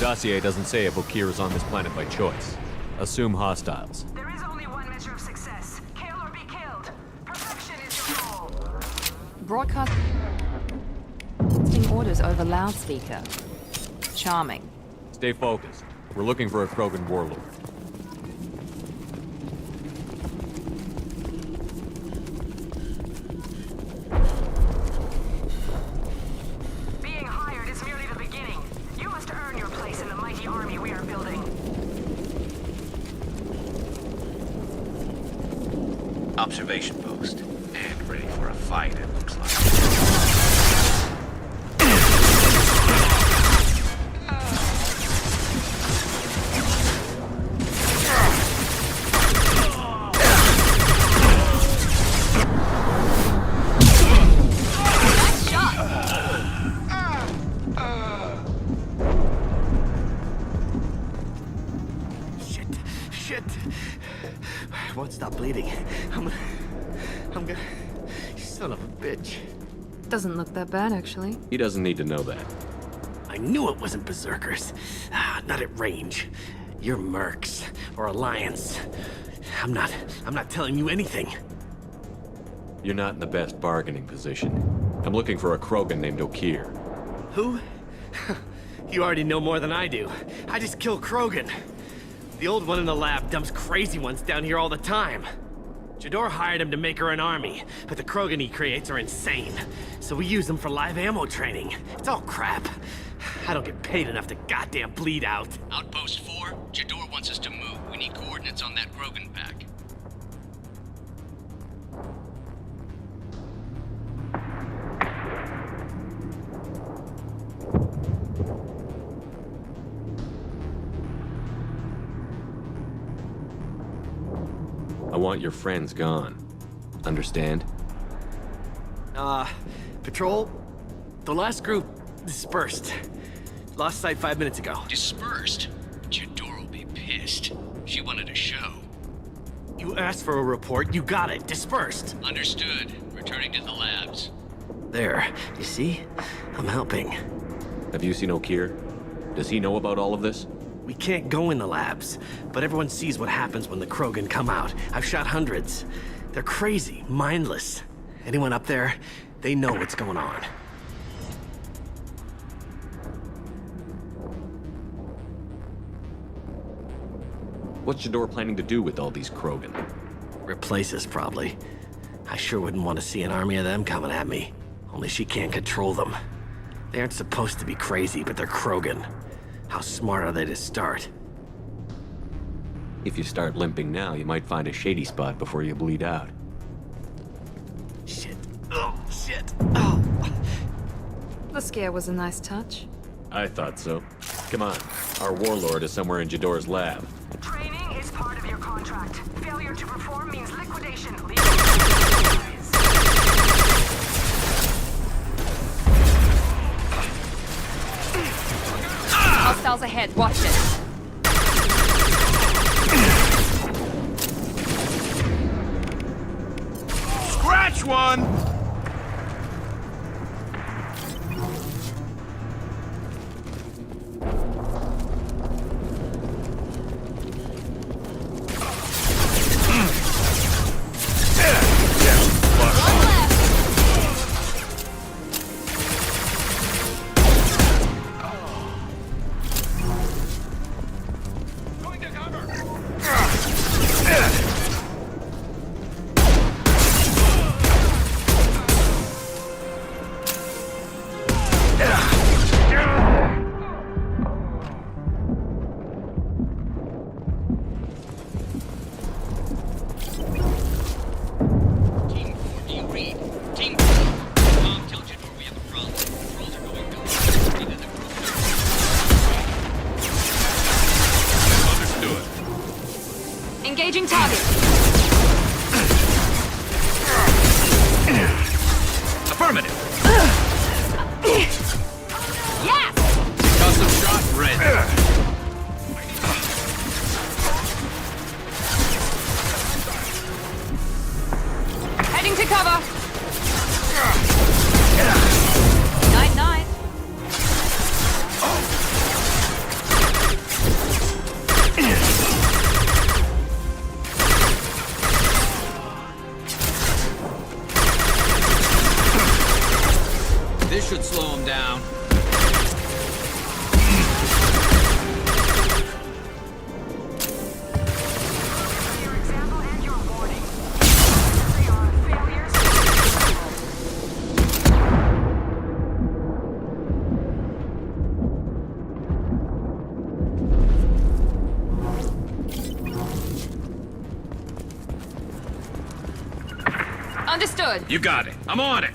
Dossier doesn't say if Okir is on this planet by choice. Assume hostiles. There is only one measure of success. Kill or be killed. Perfection is your goal. Broadcasting orders over loudspeaker. Charming. Stay focused. We're looking for a Krogan warlord. Being hired is merely the beginning. You must earn your place in the mighty army we are building. Observation post. And ready for a fight, it looks like. Shit. I won't stop bleeding. I'm gonna... Son of a bitch. Doesn't look that bad, actually. He doesn't need to know that. I knew it wasn't berserkers. Not at range. You're mercs. Or Alliance. I'm not telling you anything. You're not in the best bargaining position. I'm looking for a Krogan named Okir. Who? You already know more than I do. I just kill Krogan. The old one in the lab dumps crazy ones down here all the time. Jador hired him to make her an army, but the Krogan he creates are insane. So we use them for live ammo training. It's all crap. I don't get paid enough to goddamn bleed out. Outpost 4, Jador wants us to move. We need coordinates on that Krogan pack. I want your friends gone. Understand? Patrol? The last group dispersed. Lost sight 5 minutes ago. Dispersed? Jador will be pissed. She wanted a show. You asked for a report, you got it. Dispersed. Understood. Returning to the labs. There. You see? I'm helping. Have you seen Okir? Does he know about all of this? We can't go in the labs, but everyone sees what happens when the Krogan come out. I've shot hundreds. They're crazy, mindless. Anyone up there, they know what's going on. What's Jador planning to do with all these Krogan? Replace us, probably. I sure wouldn't want to see an army of them coming at me. Only she can't control them. They aren't supposed to be crazy, but they're Krogan. How smart are they to start? If you start limping now, you might find a shady spot before you bleed out. Shit. Oh, shit. Oh. The scare was a nice touch. I thought so. Come on. Our warlord is somewhere in Jador's lab. Training is part of your contract. Failure to perform means liquidation. Hostiles ahead, watch it. Scratch one! Engaging target. Affirmative. Yes! Custom shot ready. Heading to cover. Night, night. Understood. You got it. I'm on it.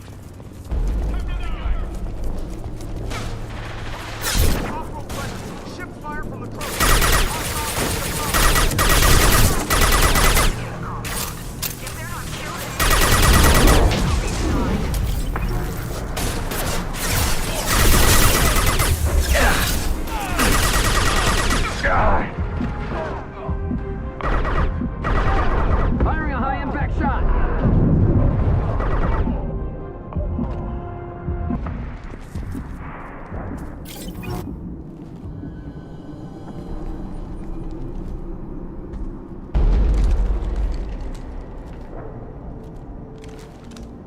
Firing a high-impact shot.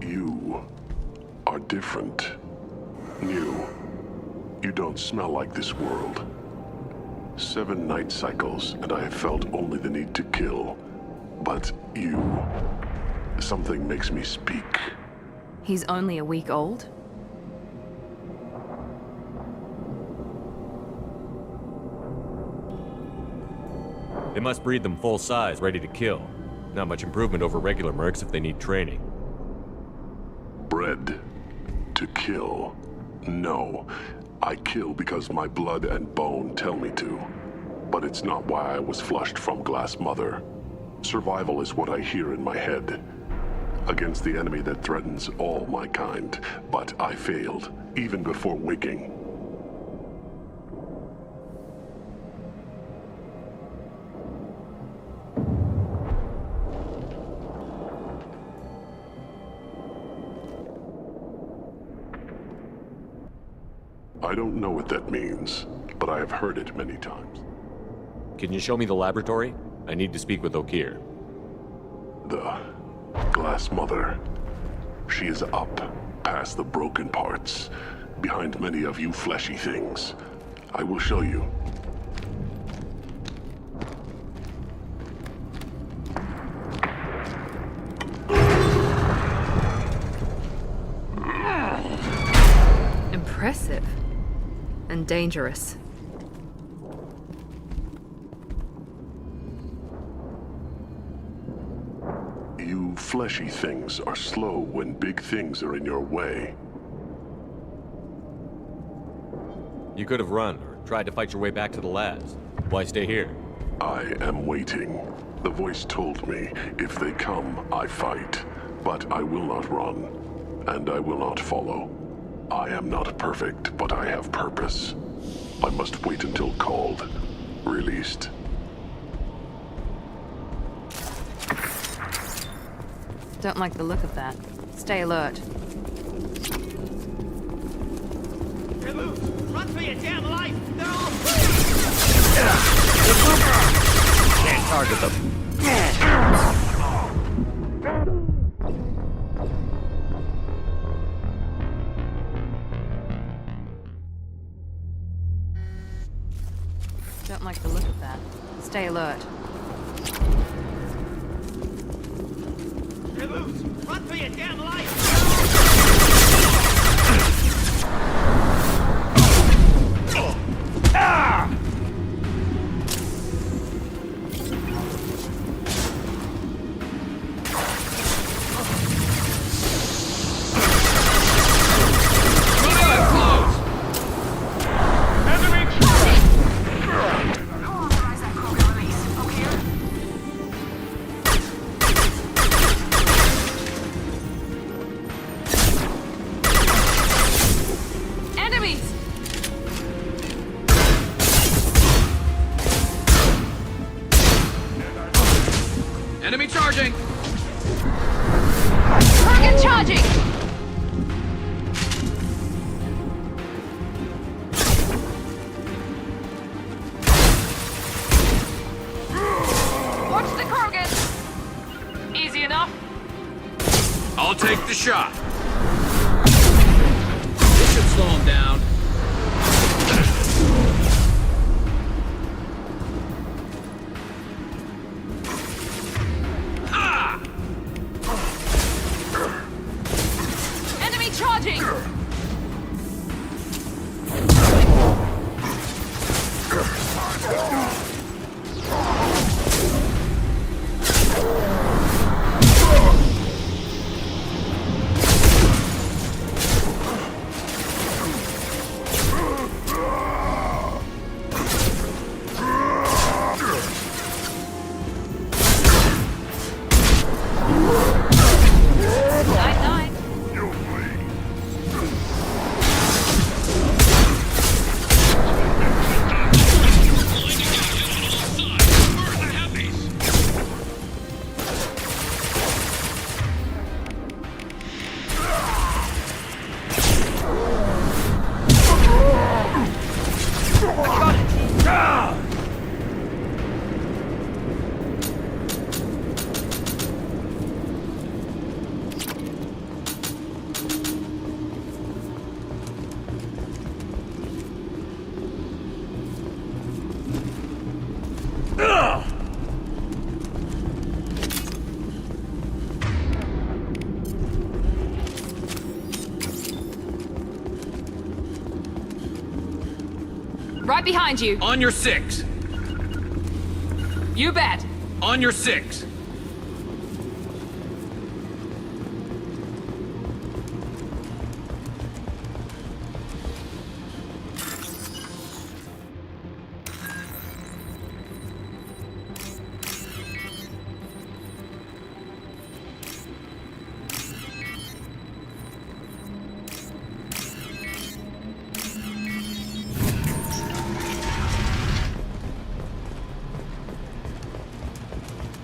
You are different. New. You don't smell like this world. 7 night cycles, and I have felt only the need to kill. But you... something makes me speak. He's only a week old? They must breed them full size, ready to kill. Not much improvement over regular mercs if they need training. Bred to kill. No. I kill because my blood and bone tell me to. But it's not why I was flushed from Glass Mother. Survival is what I hear in my head. Against the enemy that threatens all my kind. But I failed, even before waking. I don't know what that means, but I have heard it many times. Can you show me the laboratory? I need to speak with Okir. The Glass Mother. She is up, past the broken parts, behind many of you fleshy things. I will show you. Impressive. And dangerous. You fleshy things are slow when big things are in your way. You could have run, or tried to fight your way back to the labs. Why stay here? I am waiting. The voice told me, if they come, I fight. But I will not run, and I will not follow. I am not perfect, but I have purpose. I must wait until called, released. Don't like the look of that. Stay alert. They're loose! Run for your damn life! They're all... Can't target them. Don't like the look of that. Stay alert. They're loose! Run for your damn life! Authorize that Krogan release. Okay? Enemies! Enemy charging! Target charging! Watch the Krogan! Easy enough. I'll take the shot. This should slow him down. Enemy charging! Right behind you. On your 6. You bet. On your 6.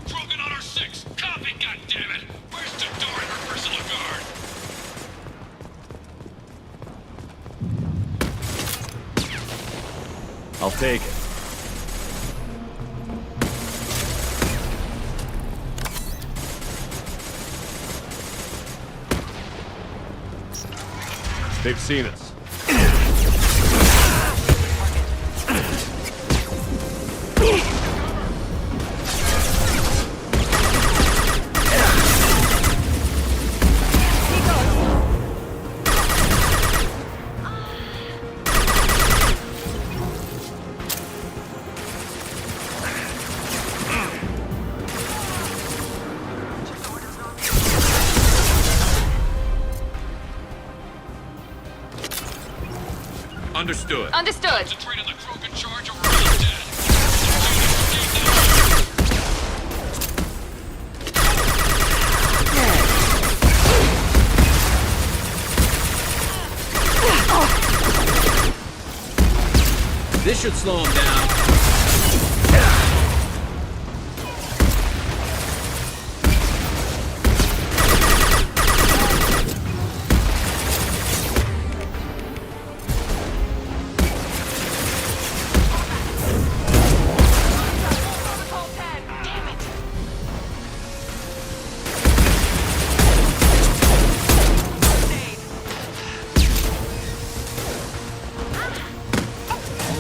Krogan on our 6. Copy, goddammit. Where's the door and her personal guard? I'll take it. They've seen us. Understood. Understood. Concentrate on the Krogan charge or we're all dead. This should slow him down.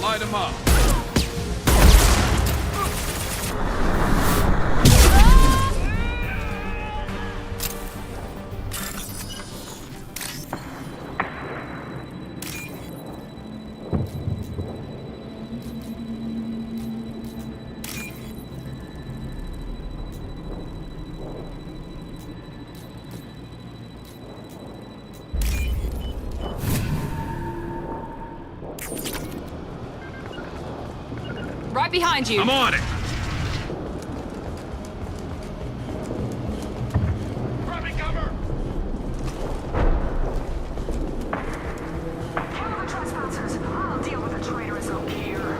Light him up. Right behind you. I'm on it. Grabbing cover. Kill the trespassers. I'll deal with the traitors up here.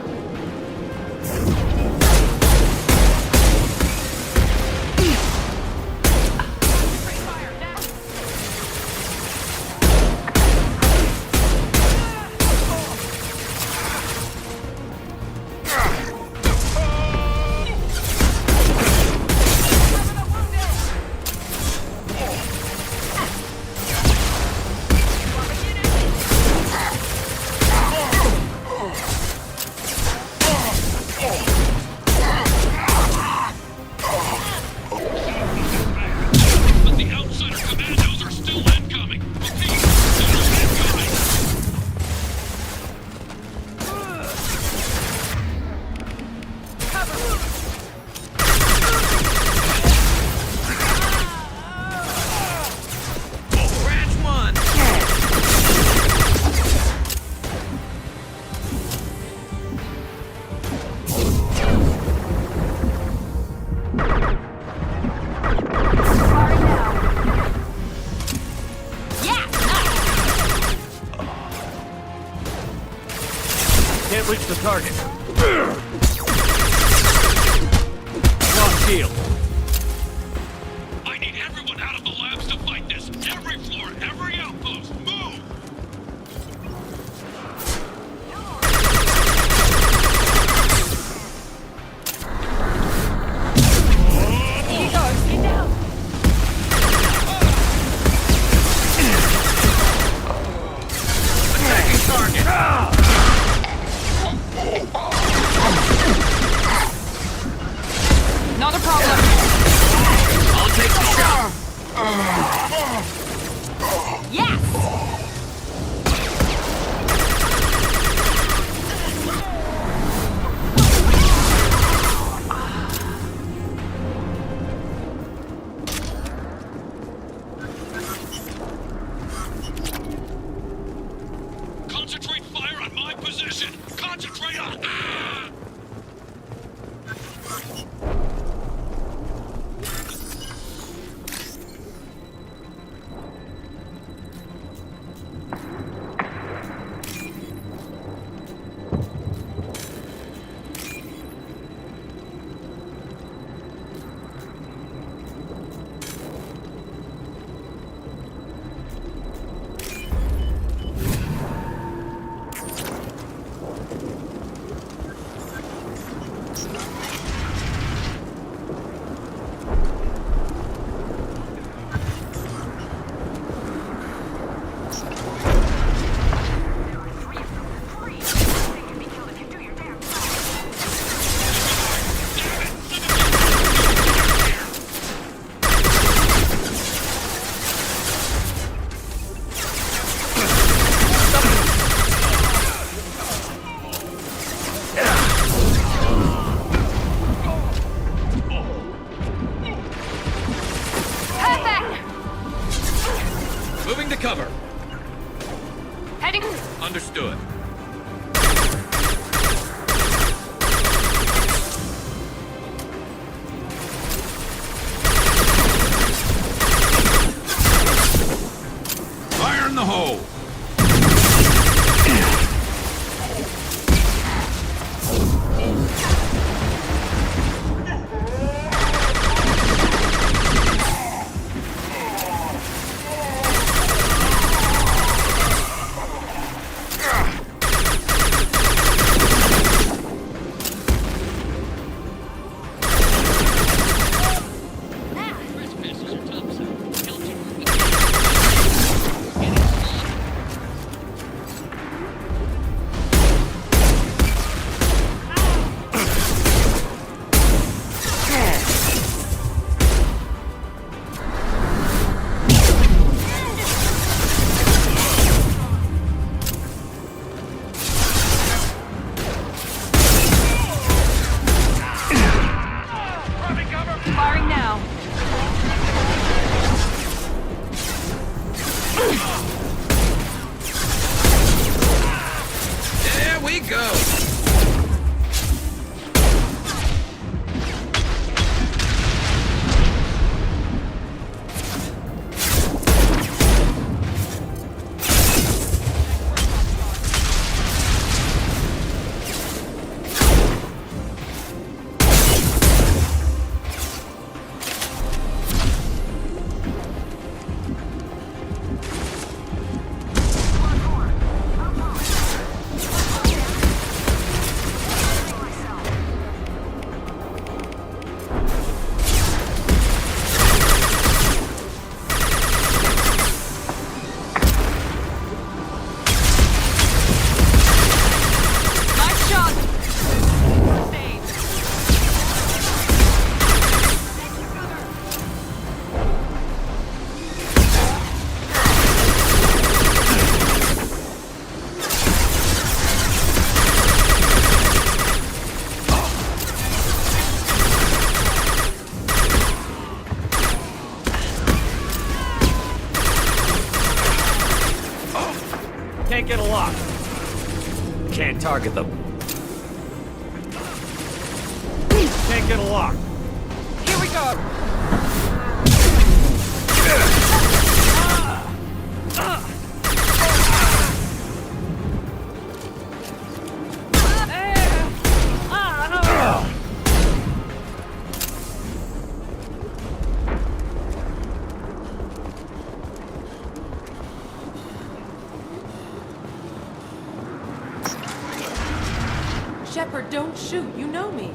But the outsider commandos are still incoming. Repeat, still incoming. Branch 1. Can't reach the target. Lost shield. I need everyone out of the labs to fight this. Every floor, every outpost, move! Attacking target! Not a problem. Moving to cover. Heading. Understood. Fire in the hole. Firing now. There we go. Can't get a lock. Can't target them. Can't get a lock. Here we go. Shepard, don't shoot. You know me.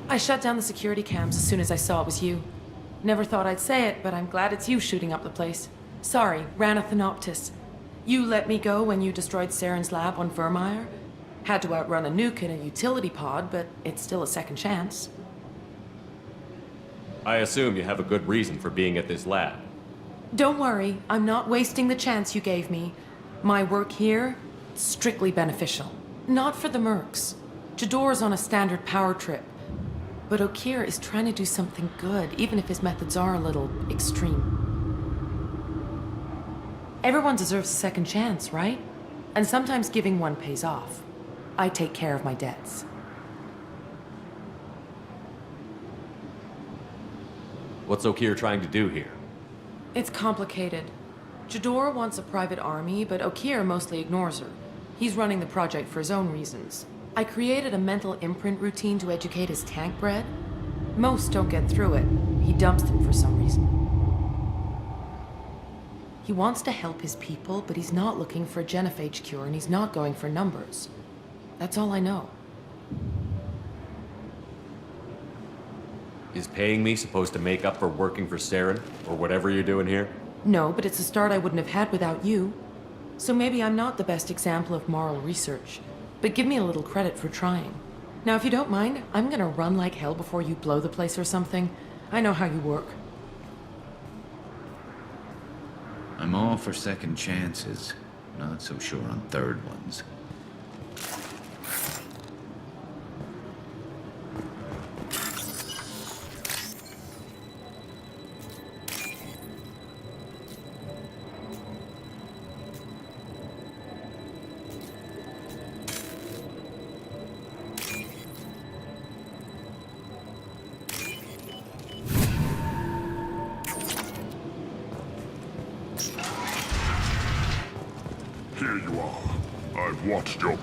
I shut down the security cams as soon as I saw it was you. Never thought I'd say it, but I'm glad it's you shooting up the place. Sorry, ran a Thanoptis. You let me go when you destroyed Saren's lab on Vermeer. Had to outrun a nuke in a utility pod, but it's still a second chance. I assume you have a good reason for being at this lab. Don't worry, I'm not wasting the chance you gave me. My work here, strictly beneficial. Not for the mercs. Jador's on a standard power trip. But Okir is trying to do something good, even if his methods are a little extreme. Everyone deserves a second chance, right? And sometimes giving one pays off. I take care of my debts. What's Okeer trying to do here? It's complicated. Jador wants a private army, but Okeer mostly ignores her. He's running the project for his own reasons. I created a mental imprint routine to educate his tank bred. Most don't get through it. He dumps them for some reason. He wants to help his people, but he's not looking for a genophage cure, and he's not going for numbers. That's all I know. Is paying me supposed to make up for working for Saren, or whatever you're doing here? No, but it's a start I wouldn't have had without you. So maybe I'm not the best example of moral research, but give me a little credit for trying. Now, if you don't mind, I'm gonna run like hell before you blow the place or something. I know how you work. I'm all for second chances. Not so sure on third ones. Here you are. I've watched your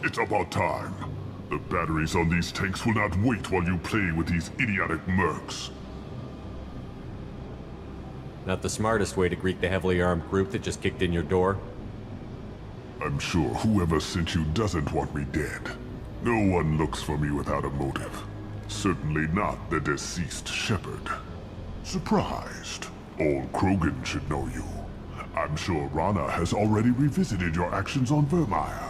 It's about time. The batteries on these tanks will not wait while you play with these idiotic mercs. Not the smartest way to greet the heavily armed group that just kicked in your door. I'm sure whoever sent you doesn't want me dead. No one looks for me without a motive. Certainly not the deceased shepherd. Surprised. Old Krogan should know you. I'm sure Rana has already revisited your actions on Vermeer.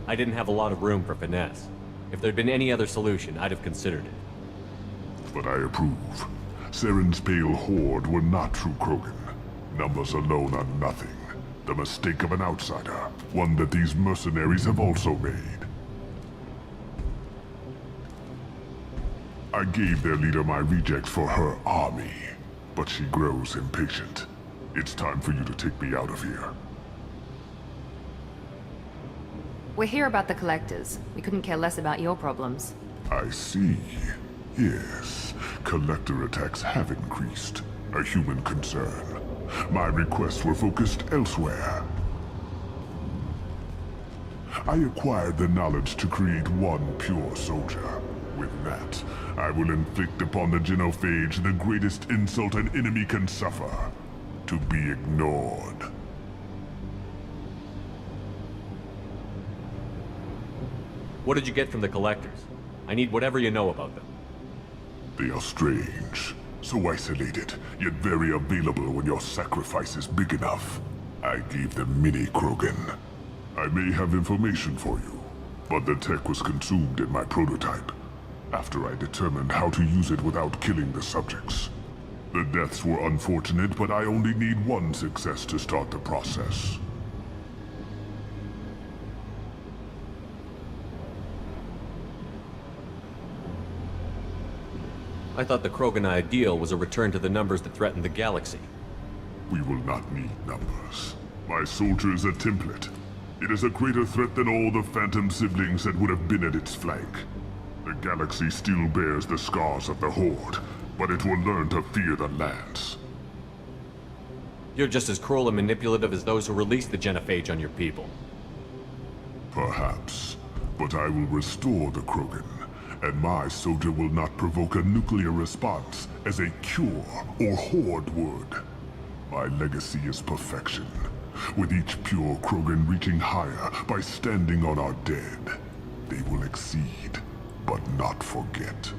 I didn't have a lot of room for finesse. If there'd been any other solution, I'd have considered it. But I approve. Saren's pale horde were not true Krogan. Numbers alone are nothing. The mistake of an outsider. One that these mercenaries have also made. I gave their leader my rejects for her army. But she grows impatient. It's time for you to take me out of here. We're here about the collectors. We couldn't care less about your problems. I see. Yes, collector attacks have increased. A human concern. My requests were focused elsewhere. I acquired the knowledge to create one pure soldier. With that, I will inflict upon the genophage the greatest insult an enemy can suffer. To be ignored. What did you get from the collectors? I need whatever you know about them. They are strange. So isolated, yet very available when your sacrifice is big enough. I gave them mini Krogan. I may have information for you, but the tech was consumed in my prototype. After I determined how to use it without killing the subjects. The deaths were unfortunate, but I only need one success to start the process. I thought the Krogan ideal was a return to the numbers that threatened the galaxy. We will not need numbers. My soldier is a template. It is a greater threat than all the Phantom siblings that would have been at its flank. The galaxy still bears the scars of the Horde, but it will learn to fear the Lance. You're just as cruel and manipulative as those who released the genophage on your people. Perhaps, but I will restore the Krogan, and my soldier will not provoke a nuclear response as a cure or Horde would. My legacy is perfection, with each pure Krogan reaching higher by standing on our dead. They will exceed, but not forget.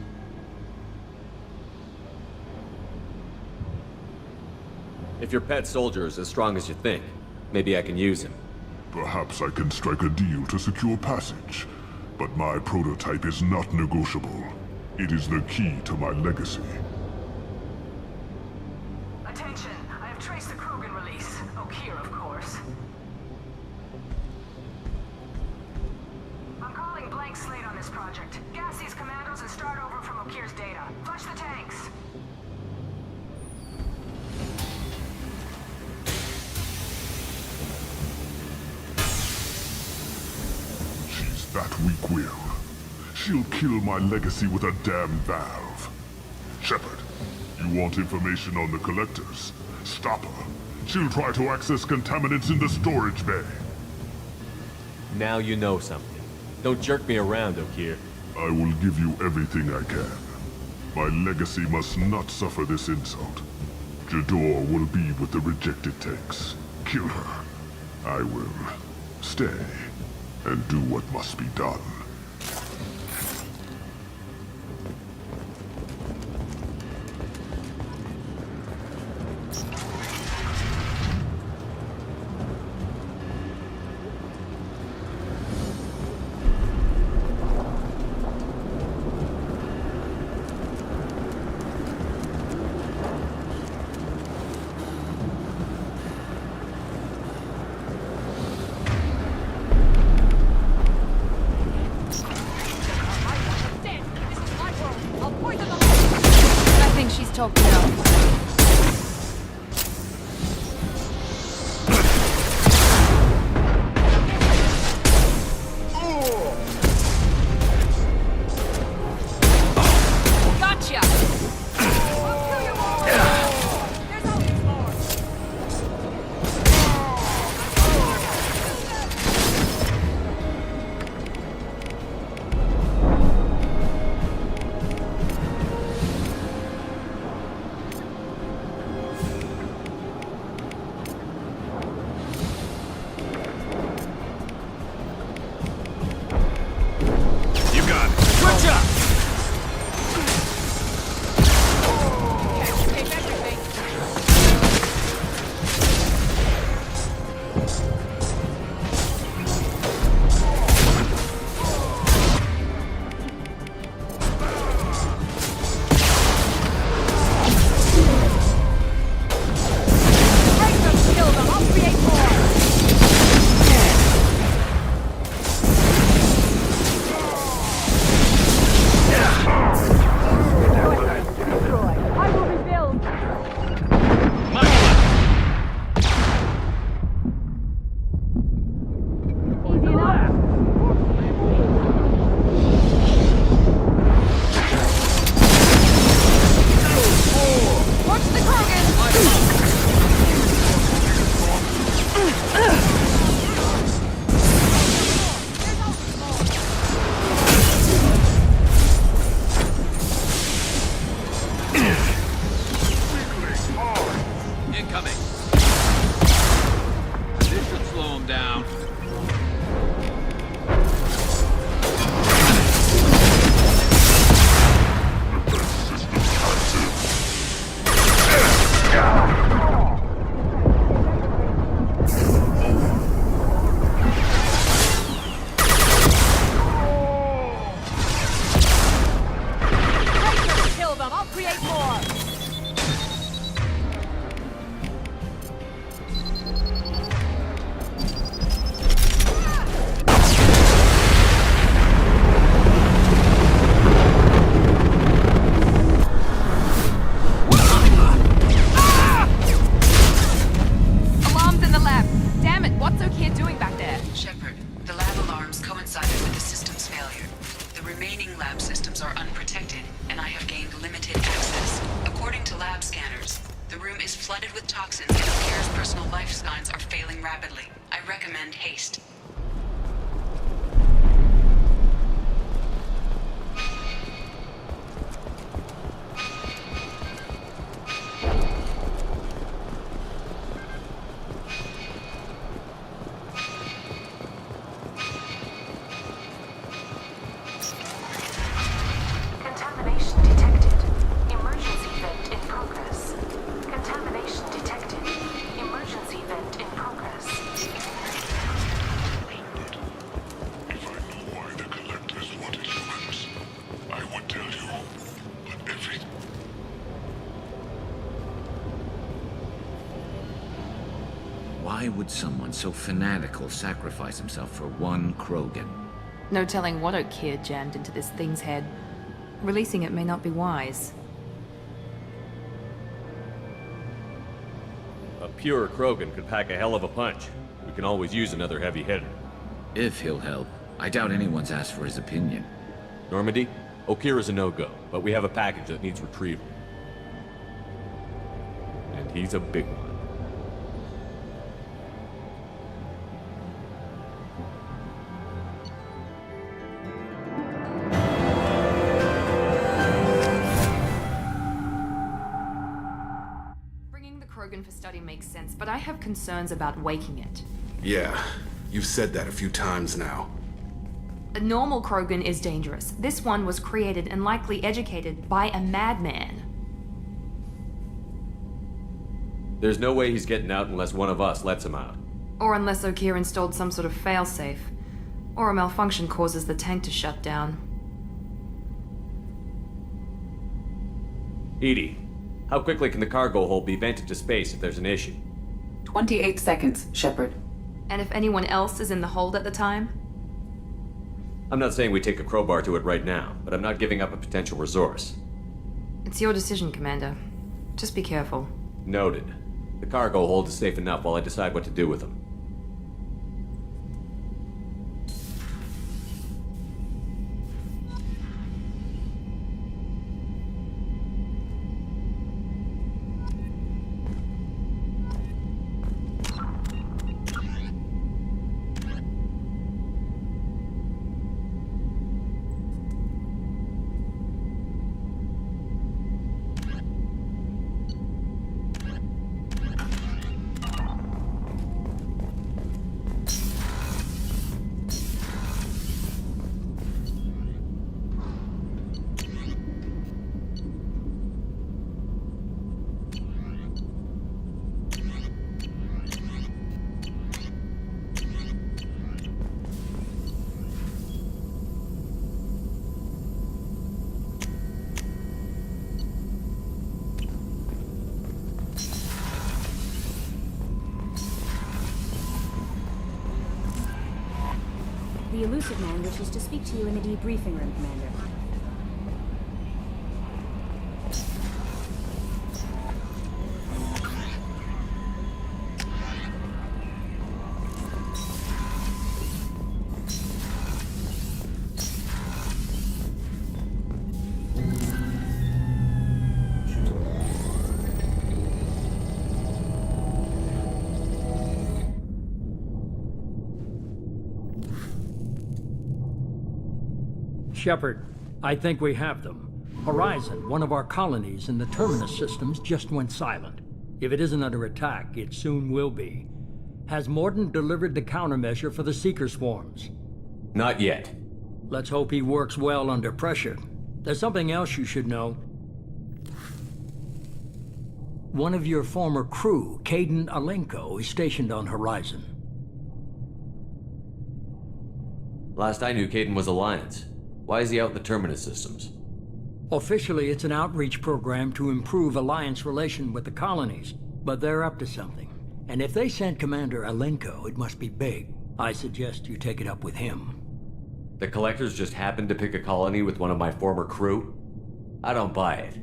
If your pet soldier is as strong as you think, maybe I can use him. Perhaps I can strike a deal to secure passage, but my prototype is not negotiable. It is the key to my legacy. Attention, I have traced the Krogan release. Okeer, of course. I'm calling blank slate on this project. Gas these commandos and start over from Okeer's data. Flush the tanks. That weak will. She'll kill my legacy with a damn valve. Shepard, you want information on the collectors? Stop her. She'll try to access contaminants in the storage bay. Now you know something. Don't jerk me around, Okir. I will give you everything I can. My legacy must not suffer this insult. Jador will be with the rejected tanks. Kill her. I will stay and do what must be done. I think she's talking now. Gotcha! Incoming. This should slow him down. Kill them, I'll create more! Alarms in the lab. Damn it, what's Okir doing back there? Shepard, the lab alarms coincided with the system's failure. The remaining lab systems are unprotected, and I have gained limited access. According to lab scanners, the room is flooded with toxins and Okir's personal life signs are failing rapidly. I recommend haste. Contamination detected. Emergency vent in progress. Contamination detected. Emergency vent in progress. If I knew why the collectors wanted humans, I would tell you. But everything... Why would someone so fanatical sacrifice himself for one Krogan? No telling what Okir jammed into this thing's head. Releasing it may not be wise. A pure Krogan could pack a hell of a punch. We can always use another heavy hitter. If he'll help. I doubt anyone's asked for his opinion. Normandy, Okira's a no-go, but we have a package that needs retrieval. And he's a big one. Bringing the Krogan for study makes sense, but I have concerns about waking it. Yeah, you've said that a few times now. A normal Krogan is dangerous. This one was created and likely educated by a madman. There's no way he's getting out unless one of us lets him out. Or unless Okir installed some sort of failsafe. Or a malfunction causes the tank to shut down. Edie, how quickly can the cargo hold be vented to space if there's an issue? 28 seconds, Shepard. And if anyone else is in the hold at the time? I'm not saying we take a crowbar to it right now, but I'm not giving up a potential resource. It's your decision, Commander. Just be careful. Noted. The cargo hold is safe enough while I decide what to do with them. The elusive man wishes to speak to you in the debriefing room, Commander. Shepard, I think we have them. Horizon, one of our colonies in the Terminus systems, just went silent. If it isn't under attack, it soon will be. Has Mordin delivered the countermeasure for the Seeker swarms? Not yet. Let's hope he works well under pressure. There's something else you should know. One of your former crew, Kaidan Alenko, is stationed on Horizon. Last I knew, Kaidan was Alliance. Why is he out in the Terminus systems? Officially, it's an outreach program to improve Alliance relation with the colonies, but they're up to something. And if they sent Commander Alenko, it must be big. I suggest you take it up with him. The Collectors just happened to pick a colony with one of my former crew? I don't buy it.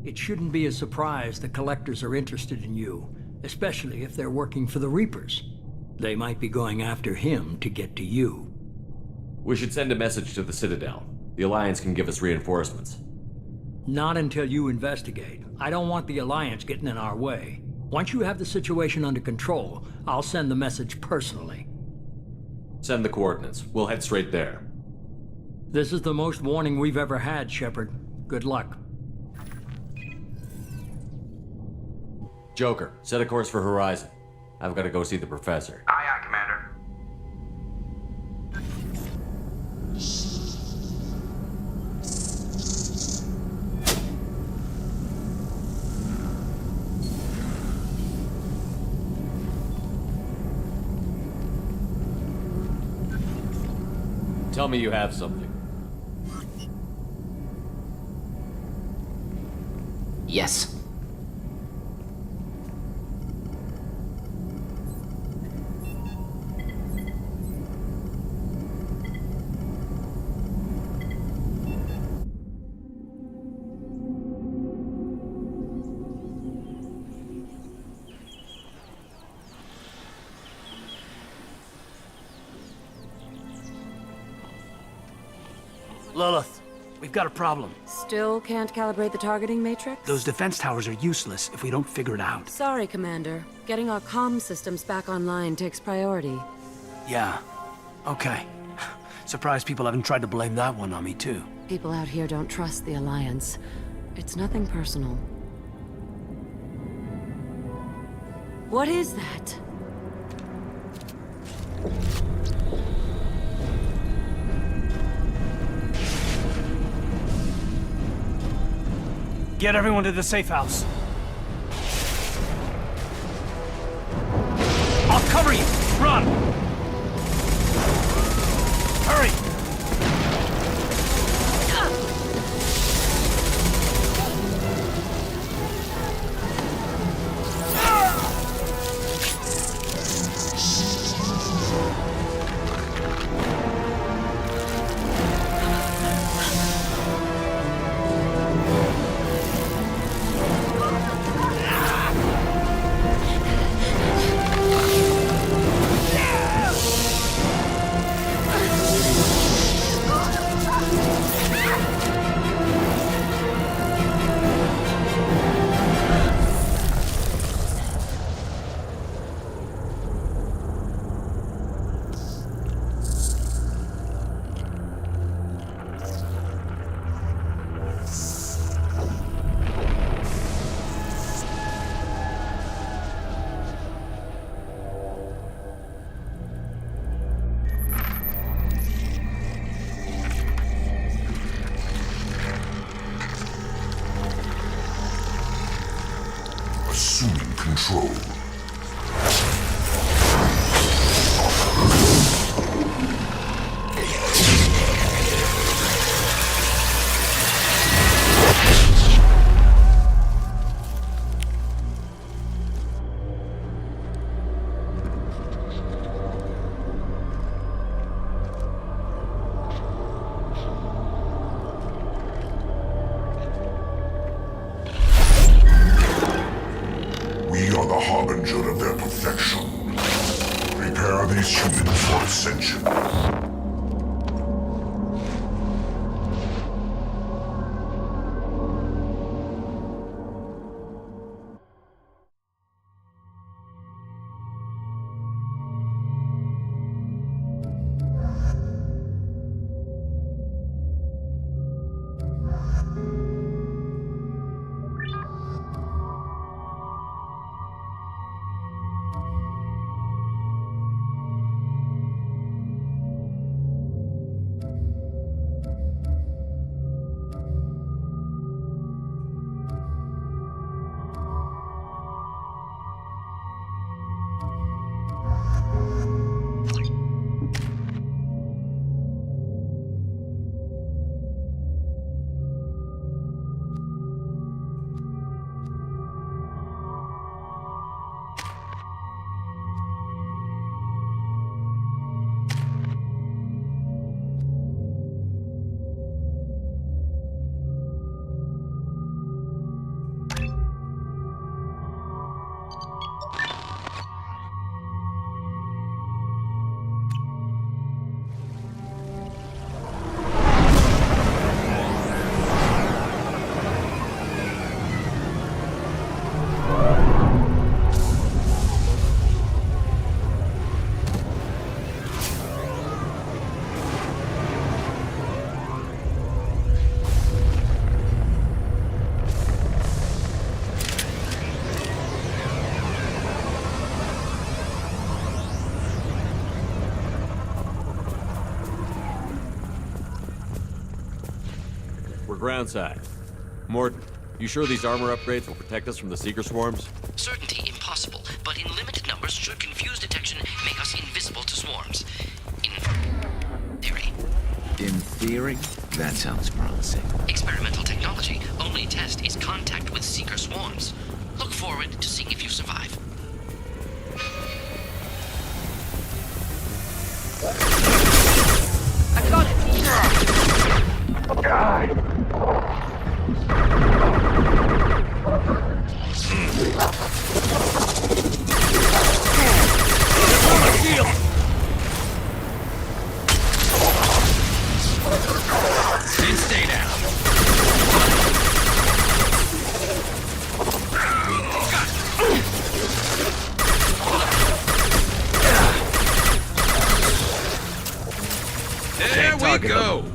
It shouldn't be a surprise the Collectors are interested in you, especially if they're working for the Reapers. They might be going after him to get to you. We should send a message to the Citadel. The Alliance can give us reinforcements. Not until you investigate. I don't want the Alliance getting in our way. Once you have the situation under control, I'll send the message personally. Send the coordinates. We'll head straight there. This is the most warning we've ever had, Shepard. Good luck. Joker, set a course for Horizon. I've got to go see the Professor. Aye, aye, Commander. Tell me you have something. Yes. Lilith, we've got a problem. Still can't calibrate the targeting matrix? Those defense towers are useless if we don't figure it out. Sorry, Commander. Getting our comm systems back online takes priority. Yeah. Okay. Surprised people haven't tried to blame that one on me, too. People out here don't trust the Alliance. It's nothing personal. What is that? Get everyone to the safe house. I'll cover you! Run! Hurry! Assuming control. We are the harbinger of their perfection. Prepare these humans for ascension. Groundside. Morton, you sure these armor upgrades will protect us from the Seeker swarms? Certainty impossible, but in limited numbers should confuse detection make us invisible to swarms. In theory. In theory? That sounds promising. Experimental technology. Only test is contact with Seeker swarms. Look forward to seeing if you survive. I got it! Let go!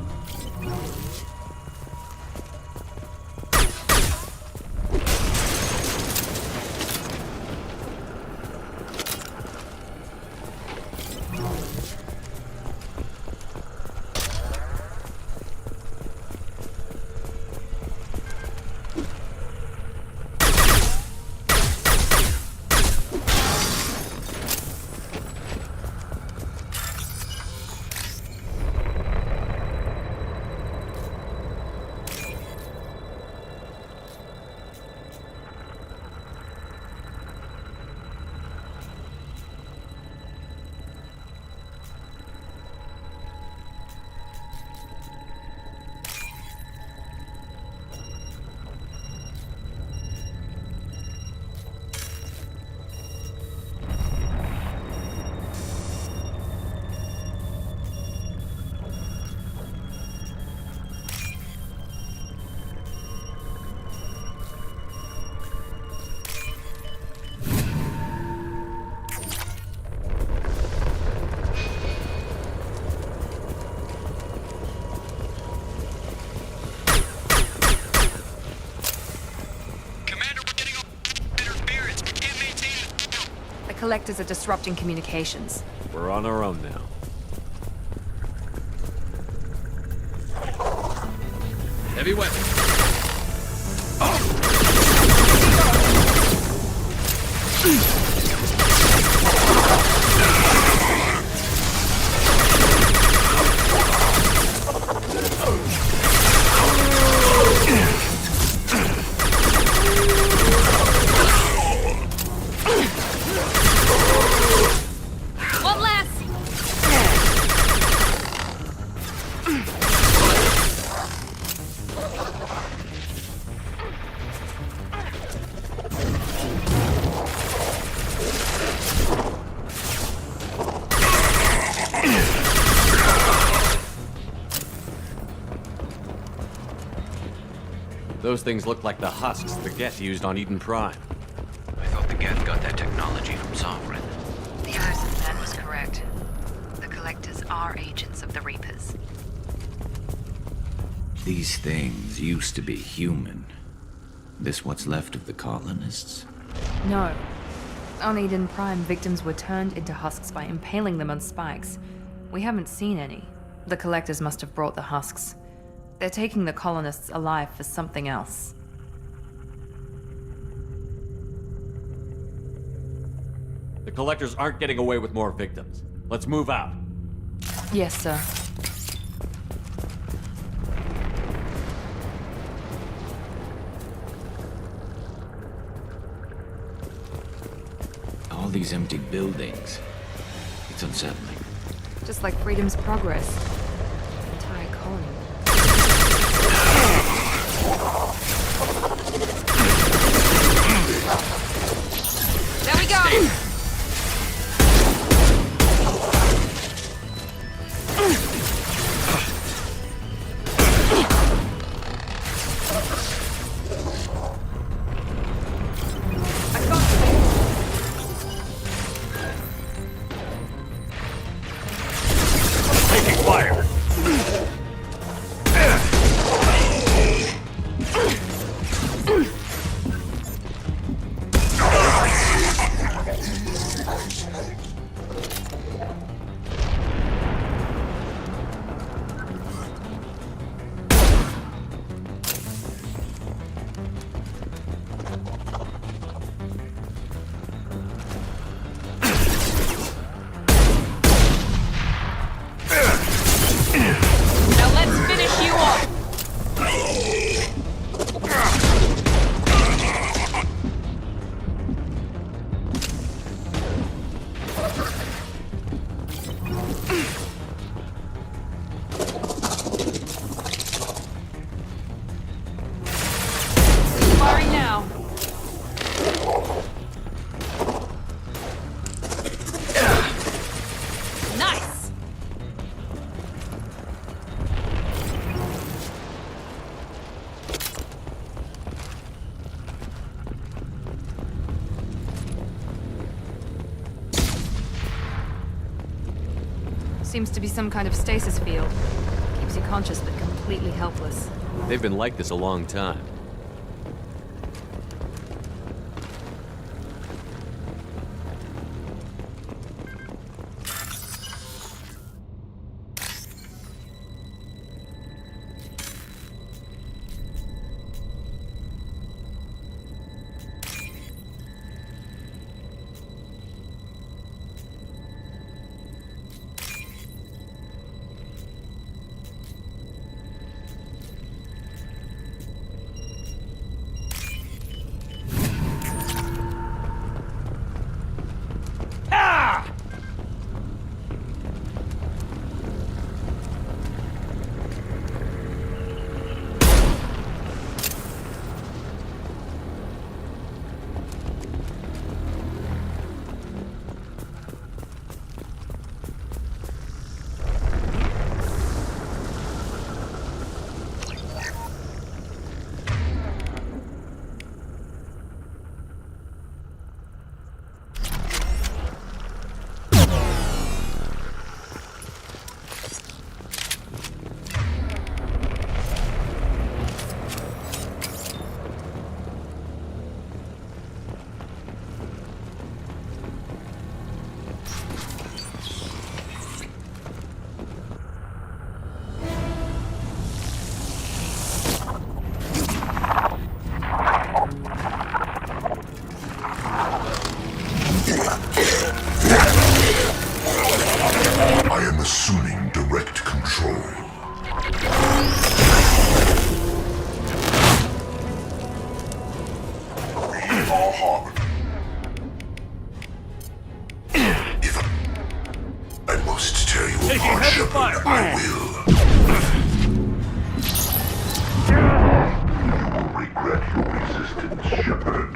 Collectors are disrupting communications. We're on our own now. Heavy weapon. Those things look like the husks the Geth used on Eden Prime. I thought the Geth got that technology from Sovereign. The Elusive Man was correct. The Collectors are agents of the Reapers. These things used to be human. This what's left of the colonists? No. On Eden Prime, victims were turned into husks by impaling them on spikes. We haven't seen any. The Collectors must have brought the husks. They're taking the colonists alive for something else. The Collectors aren't getting away with more victims. Let's move out. Yes, sir. All these empty buildings. It's unsettling. Just like Freedom's Progress. The entire colony. There we go! Taking fire! Seems to be some kind of stasis field. leaves you conscious but completely helpless. They've been like this a long time. I am assuming direct control. We are harbored. If I must tear you apart, Shepard, I will. You will regret your resistance, Shepard.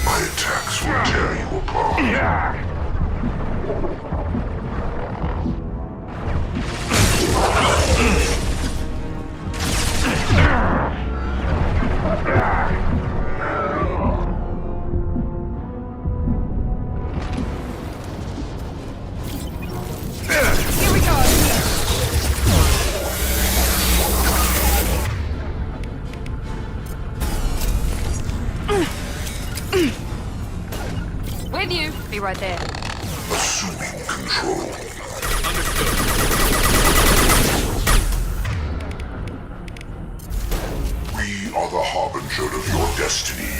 My attacks will tear you apart. Here we go! With you! Be right there. Assuming control. We are the harbinger of your destiny.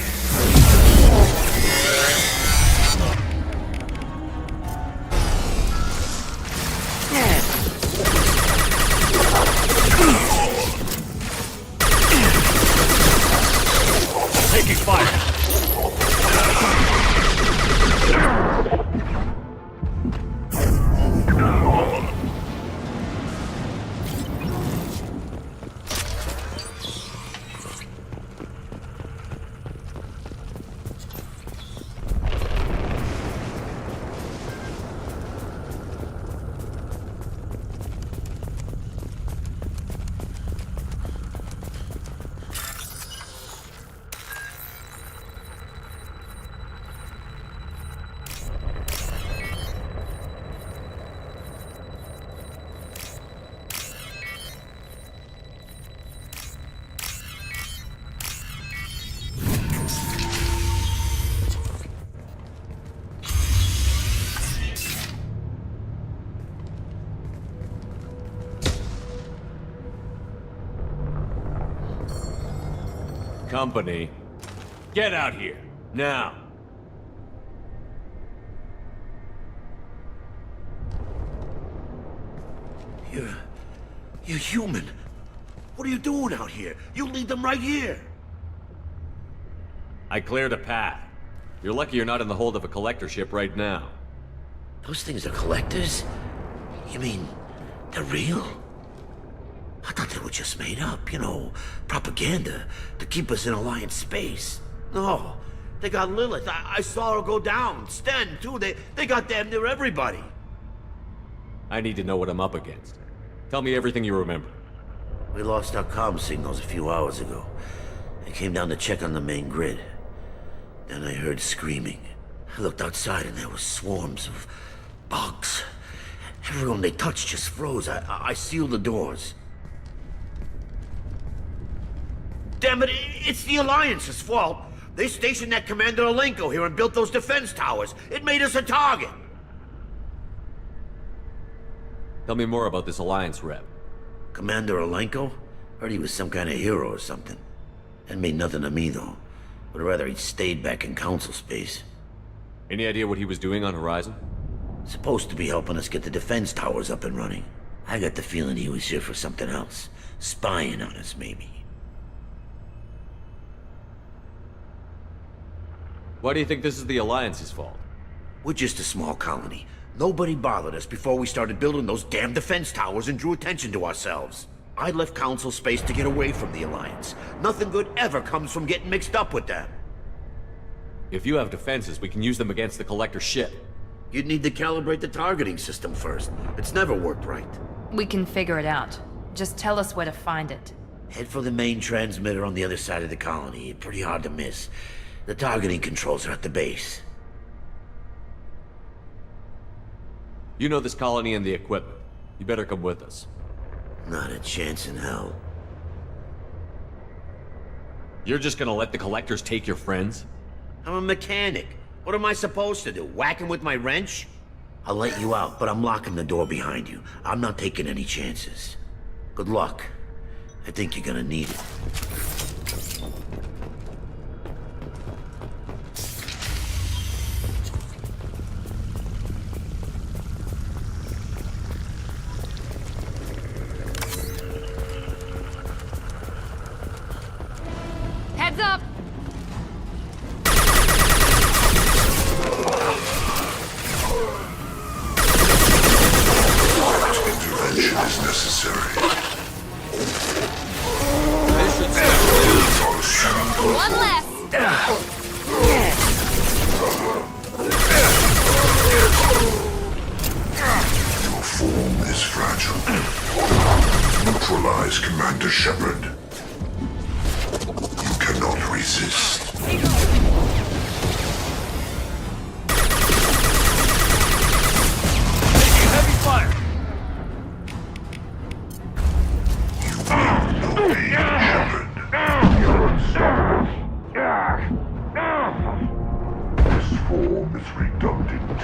Taking fire! Company, get out here, now! You're human. What are you doing out here? You lead them right here. I cleared a path. You're lucky you're not in the hold of a collector ship right now. Those things are collectors? You mean, they're real? I thought they were just made up, you know, propaganda to keep us in Alliance space. No, they got Lilith. I saw her go down. Sten, too. They got damn near everybody. I need to know what I'm up against. Tell me everything you remember. We lost our comm signals a few hours ago. I came down to check on the main grid. Then I heard screaming. I looked outside and there were swarms of Bugs. Everyone they touched just froze. I sealed the doors. Damn it, it's the Alliance's fault. They stationed that Commander Alenko here and built those defense towers. It made us a target. Tell me more about this Alliance rep. Commander Alenko? Heard he was some kind of hero or something. That made nothing to me, though. Would rather he'd stayed back in Council space. Any idea what he was doing on Horizon? Supposed to be helping us get the defense towers up and running. I got the feeling he was here for something else. Spying on us, maybe. Why do you think this is the Alliance's fault? We're just a small colony. Nobody bothered us before we started building those damn defense towers and drew attention to ourselves. I left Council space to get away from the Alliance. Nothing good ever comes from getting mixed up with them. If you have defenses, we can use them against the Collector ship. You'd need to calibrate the targeting system first. It's never worked right. We can figure it out. Just tell us where to find it. Head for the main transmitter on the other side of the colony. Pretty hard to miss. The targeting controls are at the base. You know this colony and the equipment. You better come with us. Not a chance in hell. You're just gonna let the Collectors take your friends? I'm a mechanic. What am I supposed to do? Whack him with my wrench? I'll let you out, but I'm locking the door behind you. I'm not taking any chances. Good luck. I think you're gonna need it. Heads up! Intervention is necessary. One left! Your form is fragile. Neutralize Commander Shepard. You cannot resist. Heavy fire! You're unstoppable. This form is redundant.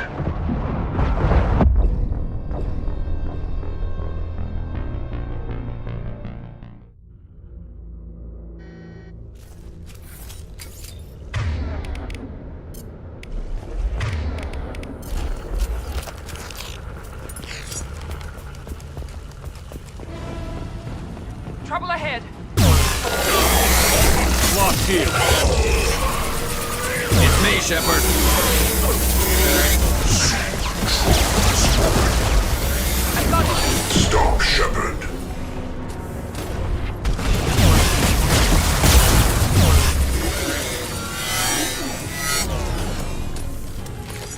Trouble ahead. Locked here. It's me, Shepard. Stop, Shepard.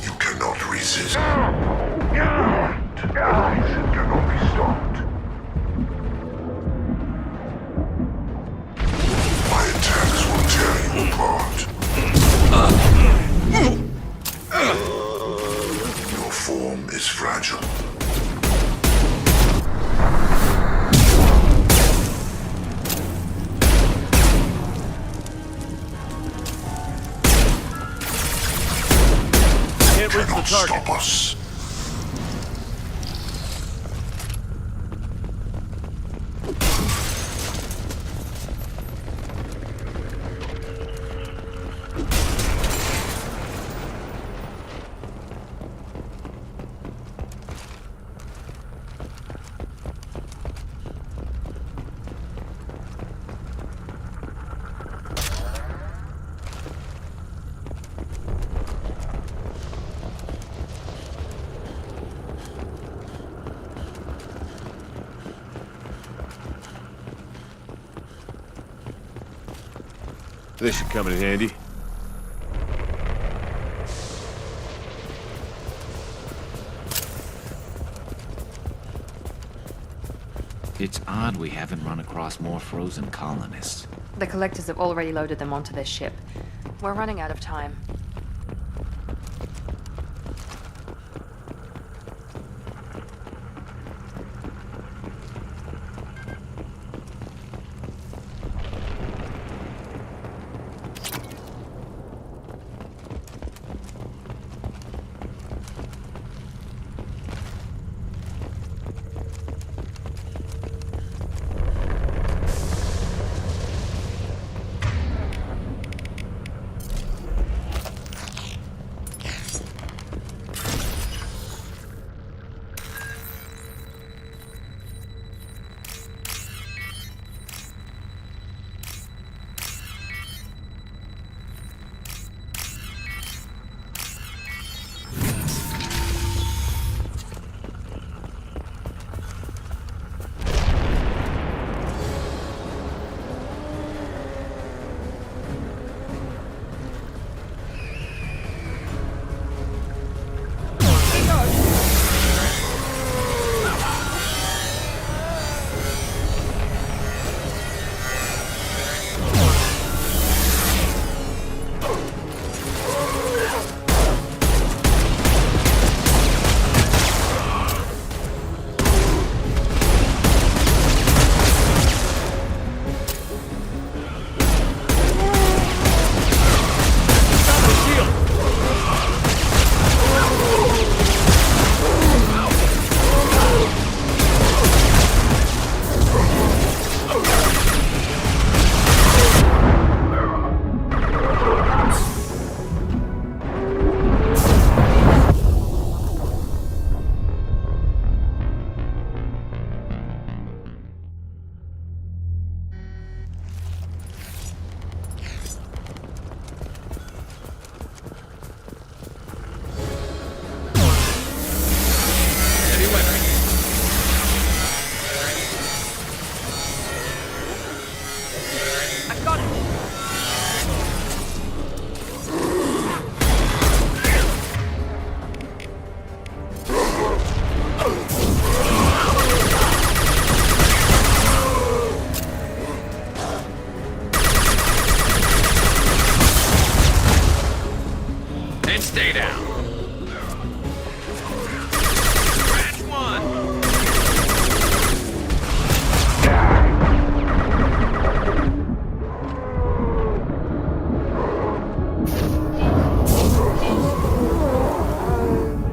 You cannot resist. It cannot be stopped. My attacks will tear you apart. Your form is fragile. Can't reach the Cannot target. stop us. This should come in handy. It's odd we haven't run across more frozen colonists. The Collectors have already loaded them onto their ship. We're running out of time. Stay down. Crash one.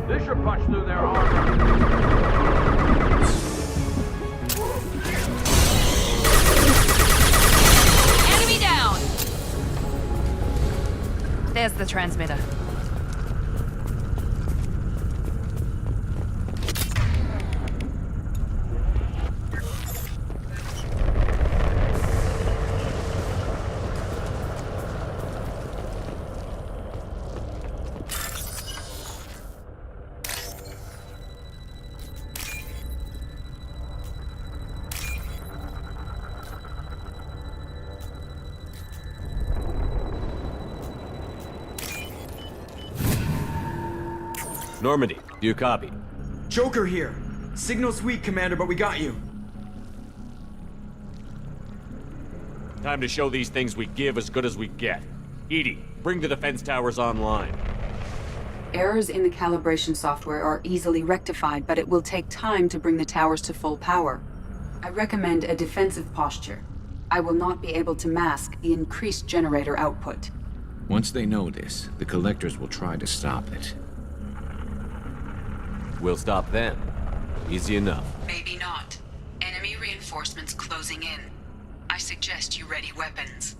This should punch through their armor. Enemy down! There's the transmitter. Normandy, do you copy? Joker here. Signal's weak, Commander, but we got you. Time to show these things we give as good as we get. Edie, bring the defense towers online. Errors in the calibration software are easily rectified, but it will take time to bring the towers to full power. I recommend a defensive posture. I will not be able to mask the increased generator output. Once they know this, the Collectors will try to stop it. We'll stop them. Easy enough. Maybe not. Enemy reinforcements closing in. I suggest you ready weapons.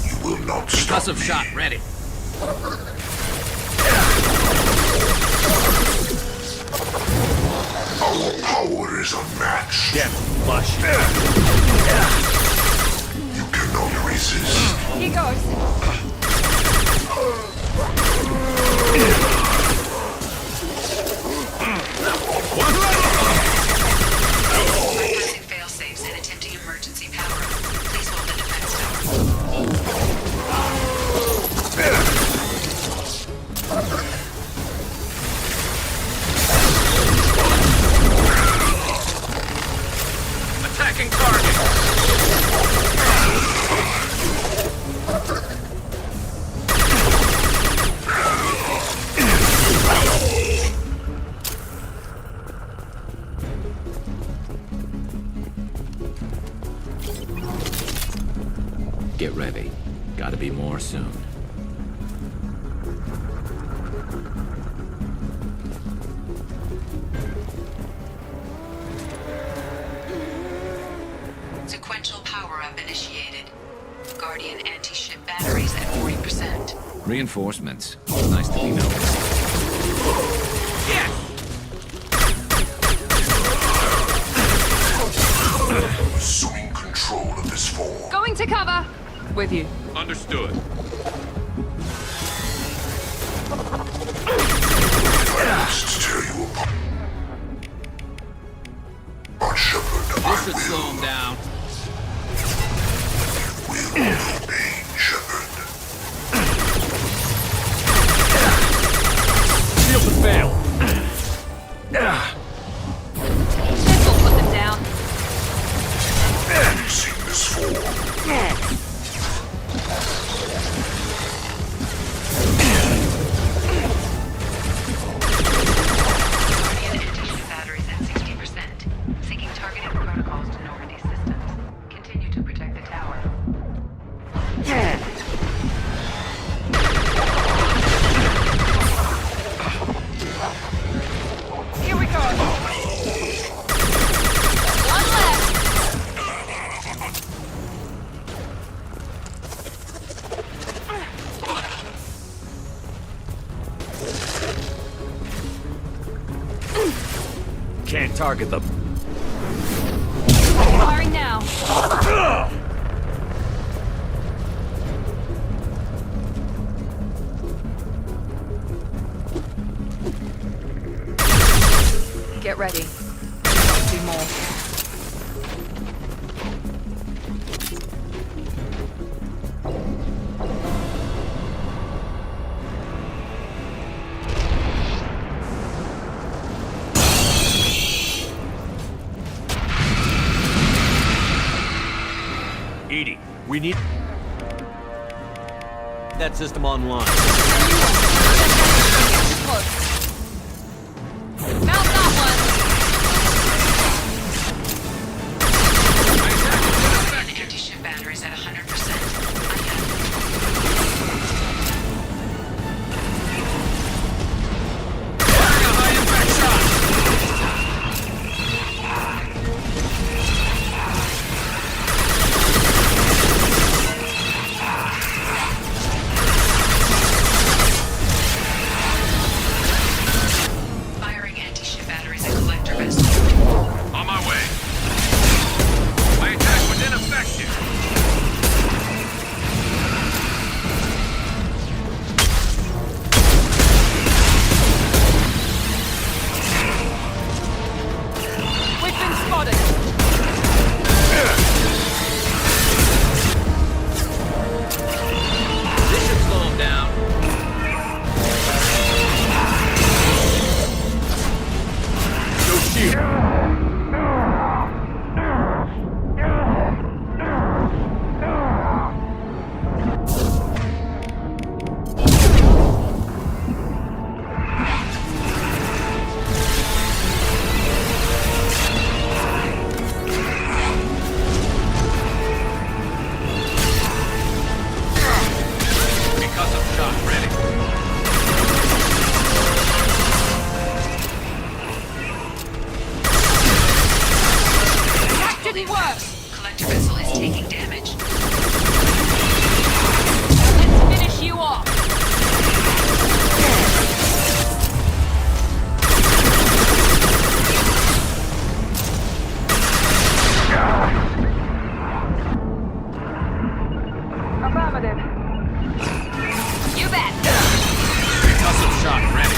You will not stop Concussive shot ready. Our power is unmatched. Get flush. You cannot resist. Here goes. Bypassing fail-safes and attempting emergency power. Please hold the defense tower. Attacking target. Get ready. Gotta be more soon. Sequential power-up initiated. Guardian anti-ship batteries at 40%. Reinforcements. Nice to be noticed. Assuming control of this form. Going to cover. With you. Understood. I must tear you apart. Shepard, This should slow him down. will obey Shepard. Shield to fail. This will put them down. Have you seen this form? Guardian anti-ship batteries at 60%. Syncing targeting protocols to Normandy systems. Continue to protect the tower. Here we go. One left. Can't target them. Firing now. Get ready. Do more. EDI, we need that system online. Found that one! The anti-ship battery's at 100%. Firing anti-ship batteries at collector vessel. On my way. My attack was ineffective. We've been spotted! This should slow him down. No shield. Concussive shot ready. That didn't work! Collector vessel is taking damage. Let's finish you off! Affirmative. You bet! Concussive shot ready.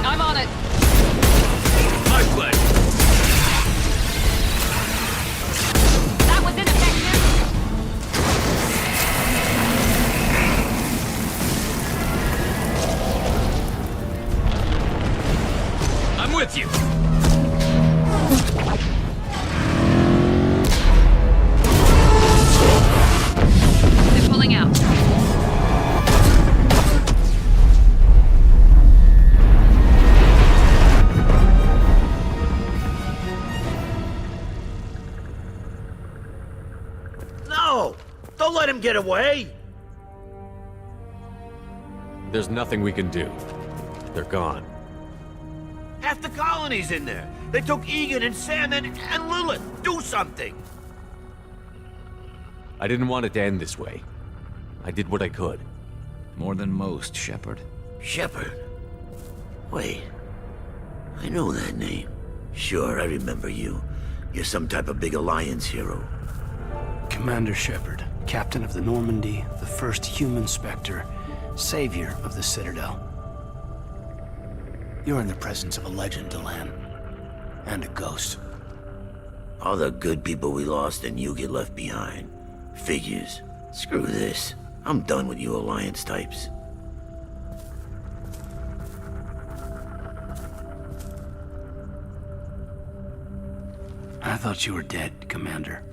I'm on it! My flag. That was ineffective! I'm with you. They're pulling out. No! Don't let him get away! There's nothing we can do. They're gone. Half the colony's in there. They took Egan and Sam and Lilith. Do something! I didn't want it to end this way. I did what I could. More than most, Shepard. Shepard? Wait. I know that name. Sure, I remember you. You're some type of big Alliance hero. Commander Shepard, captain of the Normandy, the first human Spectre, savior of the Citadel. You're in the presence of a legend, Delan. And a ghost. All the good people we lost and you get left behind. Figures. Screw this. I'm done with you Alliance types. I thought you were dead, Commander.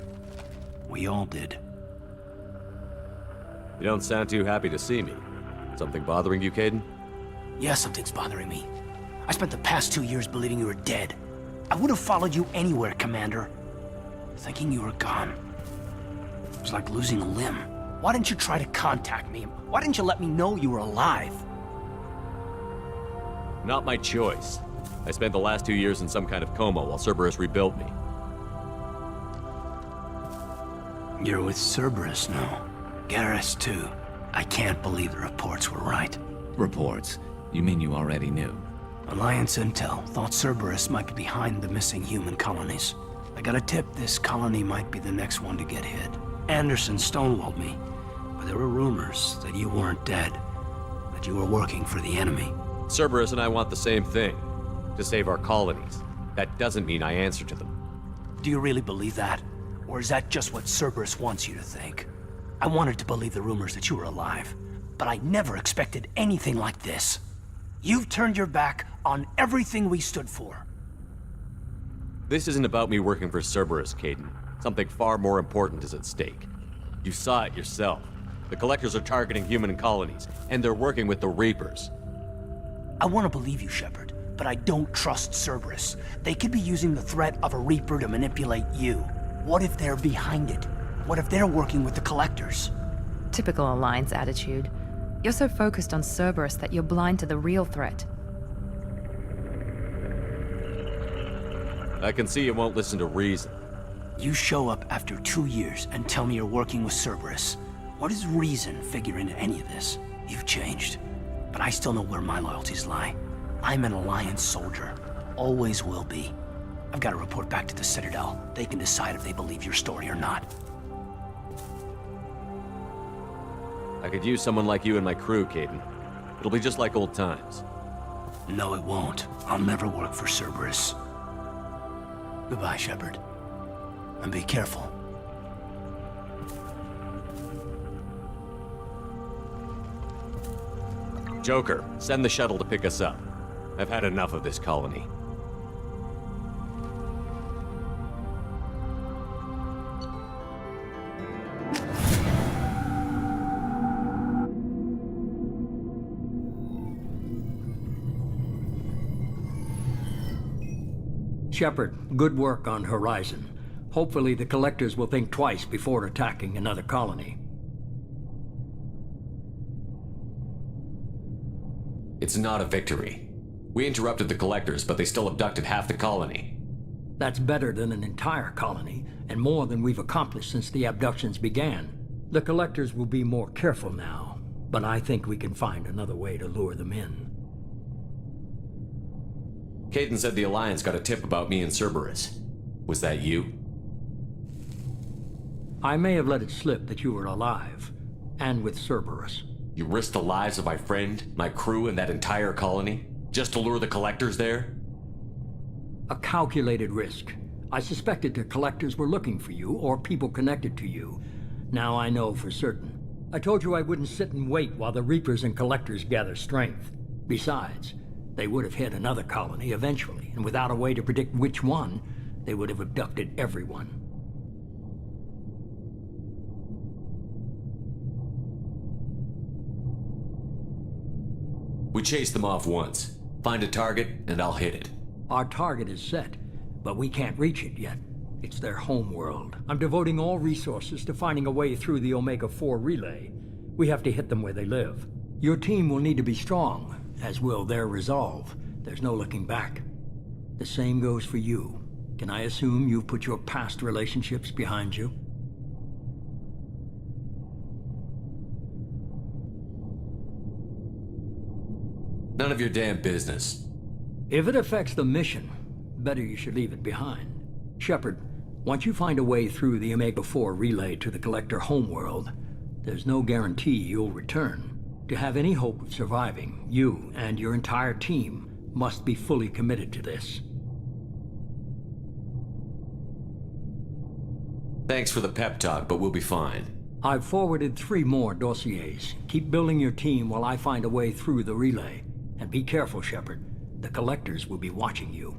We all did. You don't sound too happy to see me. Something bothering you, Caden? Yeah, something's bothering me. I spent the past 2 years believing you were dead. I would have followed you anywhere, Commander. Thinking you were gone. It was like losing a limb. Why didn't you try to contact me? Why didn't you let me know you were alive? Not my choice. I spent the last 2 years in some kind of coma while Cerberus rebuilt me. You're with Cerberus now. Garrus, too. I can't believe the reports were right. Reports? You mean you already knew? Alliance intel thought Cerberus might be behind the missing human colonies. I got a tip this colony might be the next one to get hit. Anderson stonewalled me, but there were rumors that you weren't dead, that you were working for the enemy. Cerberus and I want the same thing, to save our colonies. That doesn't mean I answer to them. Do you really believe that? Or is that just what Cerberus wants you to think? I wanted to believe the rumors that you were alive, but I never expected anything like this. You've turned your back on everything we stood for. This isn't about me working for Cerberus, Caden. Something far more important is at stake. You saw it yourself. The Collectors are targeting human colonies, and they're working with the Reapers. I want to believe you, Shepard, but I don't trust Cerberus. They could be using the threat of a Reaper to manipulate you. What if they're behind it? What if they're working with the Collectors? Typical Alliance attitude. You're so focused on Cerberus that you're blind to the real threat. I can see you won't listen to reason. You show up after 2 years and tell me you're working with Cerberus. What does reason figure into any of this? You've changed, but I still know where my loyalties lie. I'm an Alliance soldier. Always will be. I've got to report back to the Citadel. They can decide if they believe your story or not. I could use someone like you in my crew, Caden. It'll be just like old times. No, it won't. I'll never work for Cerberus. Goodbye, Shepard. And be careful. Joker, send the shuttle to pick us up. I've had enough of this colony. Shepard, good work on Horizon. Hopefully the Collectors will think twice before attacking another colony. It's not a victory. We interrupted the Collectors, but they still abducted half the colony. That's better than an entire colony, and more than we've accomplished since the abductions began. The Collectors will be more careful now, but I think we can find another way to lure them in. Caden said the Alliance got a tip about me and Cerberus. Was that you? I may have let it slip that you were alive, and with Cerberus. You risked the lives of my friend, my crew, and that entire colony? Just to lure the Collectors there? A calculated risk. I suspected the Collectors were looking for you, or people connected to you. Now I know for certain. I told you I wouldn't sit and wait while the Reapers and Collectors gather strength. Besides, they would have hit another colony eventually, and without a way to predict which one, they would have abducted everyone. We chased them off once. Find a target, and I'll hit it. Our target is set, but we can't reach it yet. It's their home world. I'm devoting all resources to finding a way through the Omega-4 relay. We have to hit them where they live. Your team will need to be strong, as will their resolve. There's no looking back. The same goes for you. Can I assume you've put your past relationships behind you? None of your damn business. If it affects the mission, better you should leave it behind. Shepard, once you find a way through the Omega-4 relay to the Collector homeworld, there's no guarantee you'll return. To have any hope of surviving, you and your entire team must be fully committed to this. Thanks for the pep talk, but we'll be fine. I've forwarded 3 more dossiers. Keep building your team while I find a way through the relay. And be careful, Shepard. The Collectors will be watching you.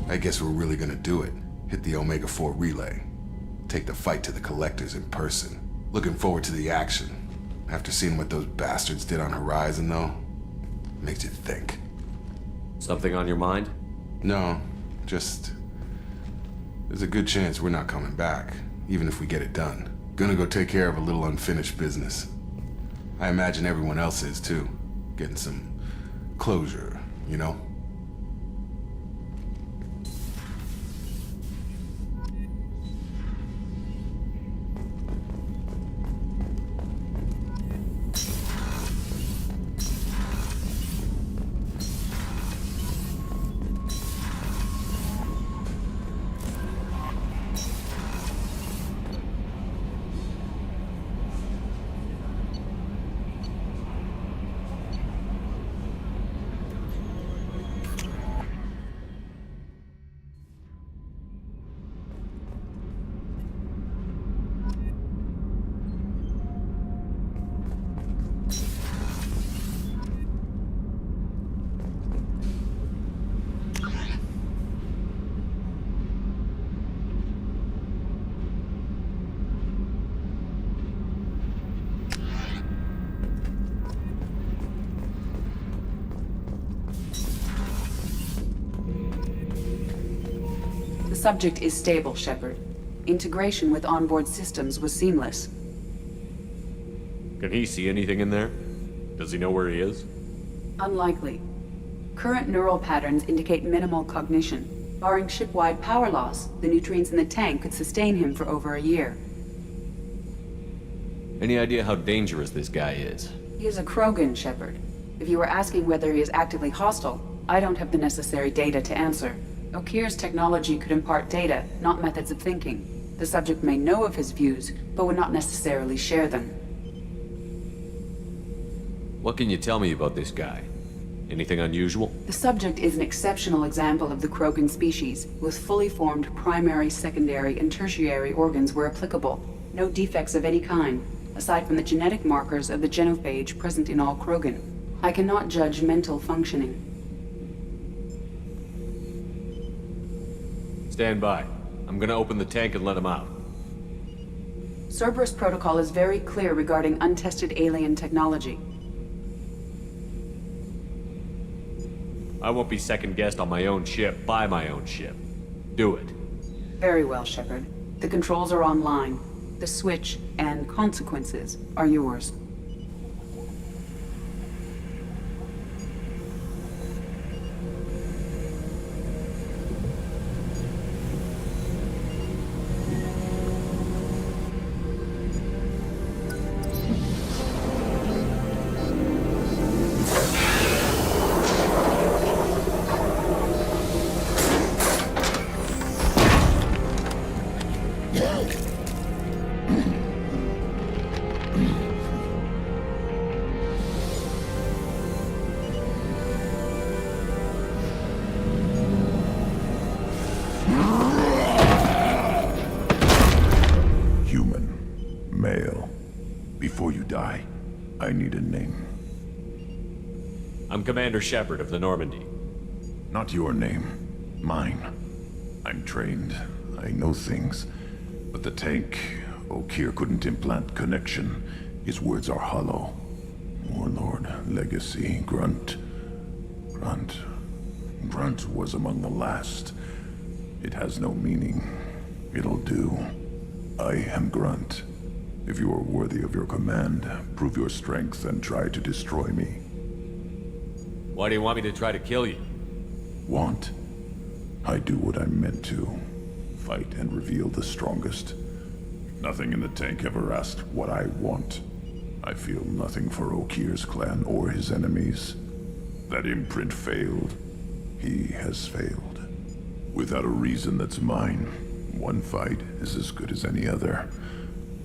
I guess we're really gonna do it. Hit the Omega-4 relay. Take the fight to the Collectors in person. Looking forward to the action. After seeing what those bastards did on Horizon, though, makes you think. Something on your mind? No, just... there's a good chance we're not coming back, even if we get it done. Gonna go take care of a little unfinished business. I imagine everyone else is, too. Getting some closure, you know? subject is stable, Shepard. Integration with onboard systems was seamless. Can he see anything in there? Does he know where he is? Unlikely. Current neural patterns indicate minimal cognition. Barring ship-wide power loss, the nutrients in the tank could sustain him for over a year. Any idea how dangerous this guy is? He is a Krogan, Shepard. If you were asking whether he is actively hostile, I don't have the necessary data to answer. Okir's technology could impart data, not methods of thinking. The subject may know of his views, but would not necessarily share them. What can you tell me about this guy? Anything unusual? The subject is an exceptional example of the Krogan species, with fully formed primary, secondary, and tertiary organs where applicable. No defects of any kind, aside from the genetic markers of the genophage present in all Krogan. I cannot judge mental functioning. Stand by. I'm gonna open the tank and let him out. Cerberus protocol is very clear regarding untested alien technology. I won't be second-guessed on my own ship, by my own ship. Do it. Very well, Shepard. The controls are online. The switch and consequences are yours. I need a name. I'm Commander Shepard of the Normandy. Not your name. Mine. I'm trained. I know things. But the tank, Okir couldn't implant connection. His words are hollow. Warlord, Legacy, Grunt. Grunt was among the last. It has no meaning. It'll do. I am Grunt. If you are worthy of your command, prove your strength and try to destroy me. Why do you want me to try to kill you? Want? I do what I'm meant to. Fight and reveal the strongest. Nothing in the tank ever asked what I want. I feel nothing for Okir's clan or his enemies. That imprint failed. He has failed. Without a reason that's mine, one fight is as good as any other.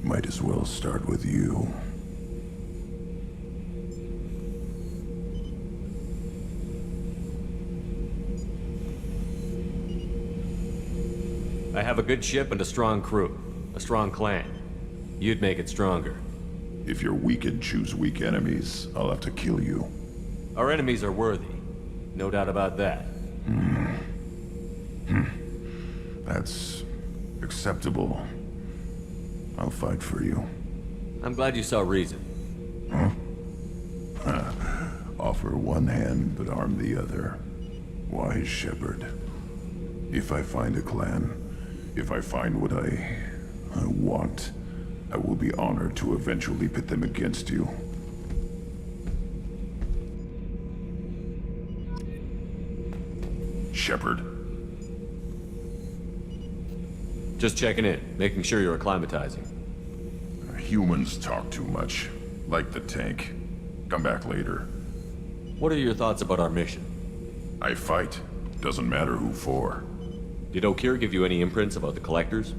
Might as well start with you. I have a good ship and a strong crew. A strong clan. You'd make it stronger. If you're weak and choose weak enemies, I'll have to kill you. Our enemies are worthy. No doubt about that. That's acceptable. I'll fight for you. I'm glad you saw reason. Huh? Offer one hand, but arm the other. Wise Shepard. If I find a clan, if I find what I want, I will be honored to eventually pit them against you. Shepard. Just checking in, making sure you're acclimatizing. Humans talk too much. Like the tank. Come back later. What are your thoughts about our mission? I fight. Doesn't matter who for. Did Okir give you any imprints about the Collectors?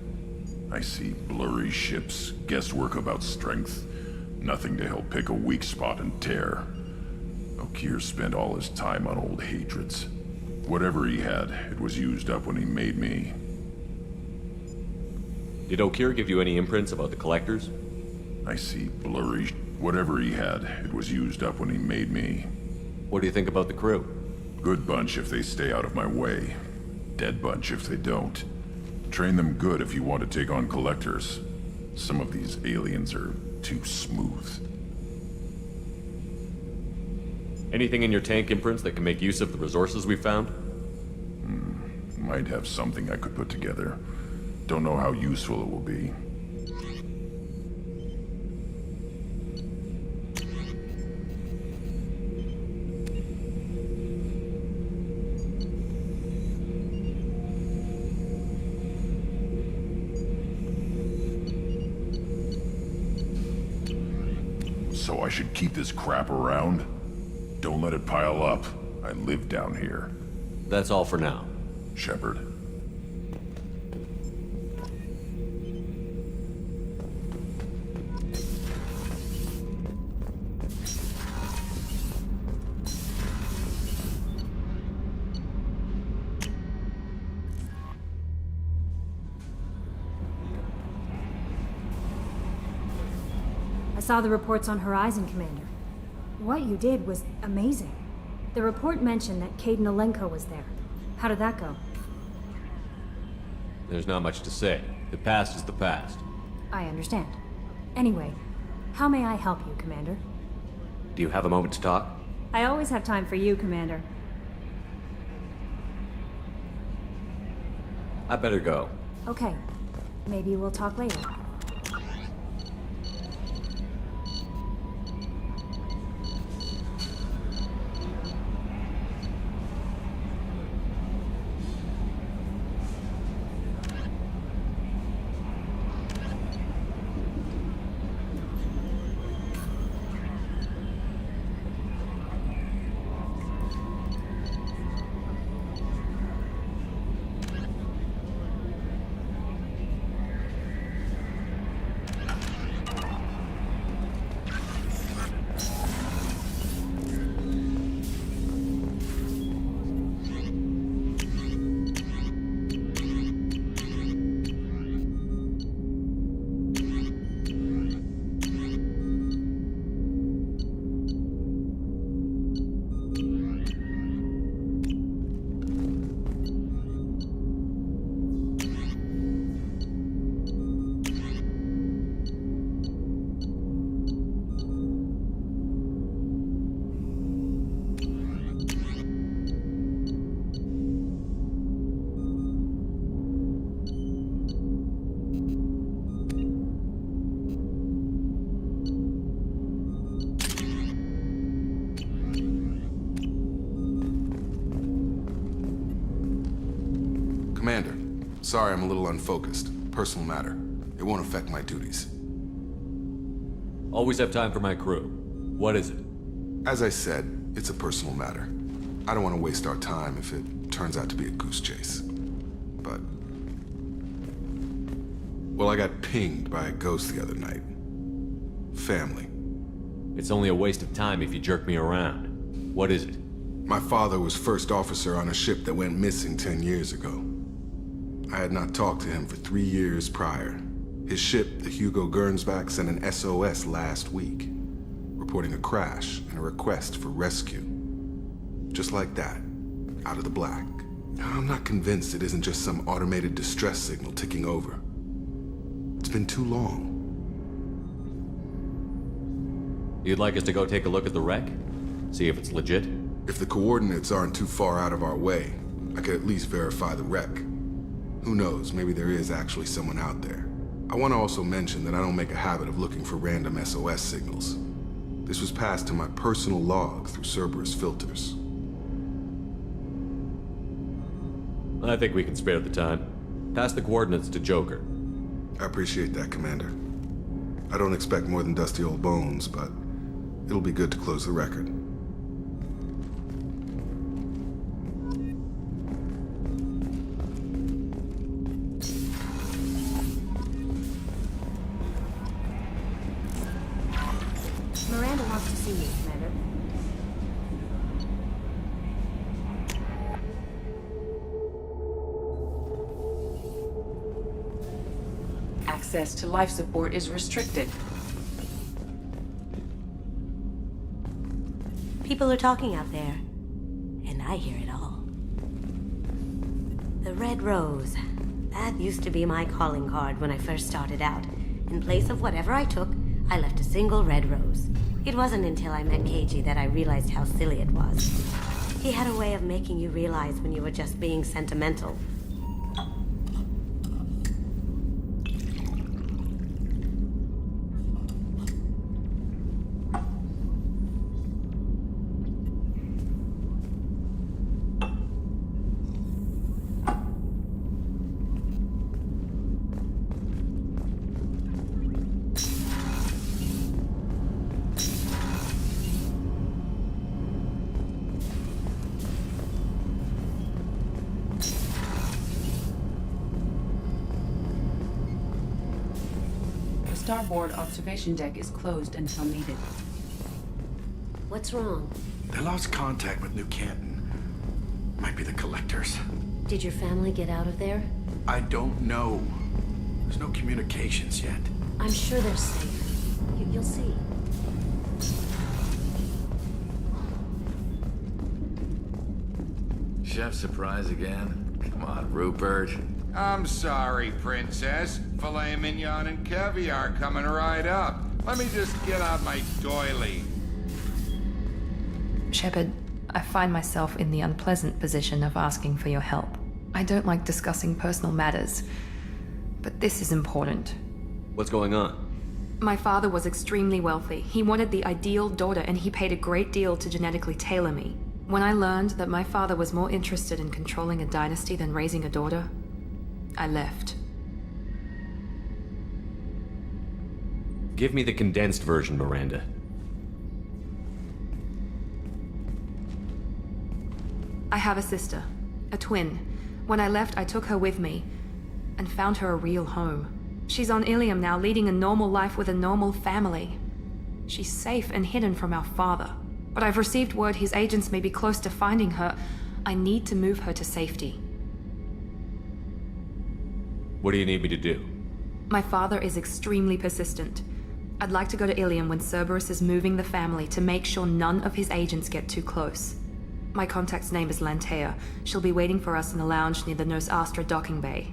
I see blurry ships, guesswork about strength. Nothing to help pick a weak spot and tear. Okir spent all his time on old hatreds. Whatever he had, it was used up when he made me. Did Okir give you any imprints about the Collectors? I see blurry... Whatever he had, it was used up when he made me. What do you think about the crew? Good bunch if they stay out of my way. Dead bunch if they don't. Train them good if you want to take on Collectors. Some of these aliens are too smooth. Anything in your tank imprints that can make use of the resources we found? Might have something I could put together. Don't know how useful it will be. So I should keep this crap around? Don't let it pile up. I live down here. That's all for now. Shepard. I saw the reports on Horizon, Commander. What you did was amazing. The report mentioned that Caden Alenko was there. How did that go? There's not much to say. The past is the past. I understand. Anyway, how may I help you, Commander? Do you have a moment to talk? I always have time for you, Commander. I better go. Okay. Maybe we'll talk later. Commander, sorry I'm a little unfocused. Personal matter. It won't affect my duties. Always have time for my crew. What is it? As I said, it's a personal matter. I don't want to waste our time if it turns out to be a goose chase. But... well, I got pinged by a ghost the other night. Family. It's only a waste of time if you jerk me around. What is it? My father was first officer on a ship that went missing 10 years ago. I had not talked to him for 3 years prior. His ship, the Hugo Gernsback, sent an SOS last week, reporting a crash and a request for rescue. Just like that, out of the black. I'm not convinced it isn't just some automated distress signal ticking over. It's been too long. You'd like us to go take a look at the wreck? See if it's legit? If the coordinates aren't too far out of our way, I could at least verify the wreck. Who knows, maybe there is actually someone out there. I want to also mention that I don't make a habit of looking for random SOS signals. This was passed to my personal log through Cerberus filters. I think we can spare the time. Pass the coordinates to Joker. I appreciate that, Commander. I don't expect more than dusty old bones, but it'll be good to close the record. Miranda wants to see you, Commander. Access to life support is restricted. People are talking out there, and I hear it all. The Red Rose. That used to be my calling card when I first started out. In place of whatever I took, I left a single red rose. It wasn't until I met KG that I realized how silly it was. He had a way of making you realize when you were just being sentimental, starboard observation deck is closed until needed. What's wrong? They lost contact with New Canton. Might be the collectors. Did your family get out of there? I don't know. There's no communications yet. I'm sure they're safe. You'll see. Chef surprise again? Come on, Rupert. I'm sorry, Princess. Filet mignon and caviar coming right up. Let me just get out my doily. Shepard, I find myself in the unpleasant position of asking for your help. I don't like discussing personal matters, but this is important. What's going on? My father was extremely wealthy. He wanted the ideal daughter, and he paid a great deal to genetically tailor me. When I learned that my father was more interested in controlling a dynasty than raising a daughter, I left. Give me the condensed version, Miranda. I have a sister, a twin. When I left, I took her with me and found her a real home. She's on Ilium now, leading a normal life with a normal family. She's safe and hidden from our father. But I've received word his agents may be close to finding her. I need to move her to safety. What do you need me to do? My father is extremely persistent. I'd like to go to Ilium when Cerberus is moving the family to make sure none of his agents get too close. My contact's name is Lantea. She'll be waiting for us in the lounge near the Nos Astra docking bay.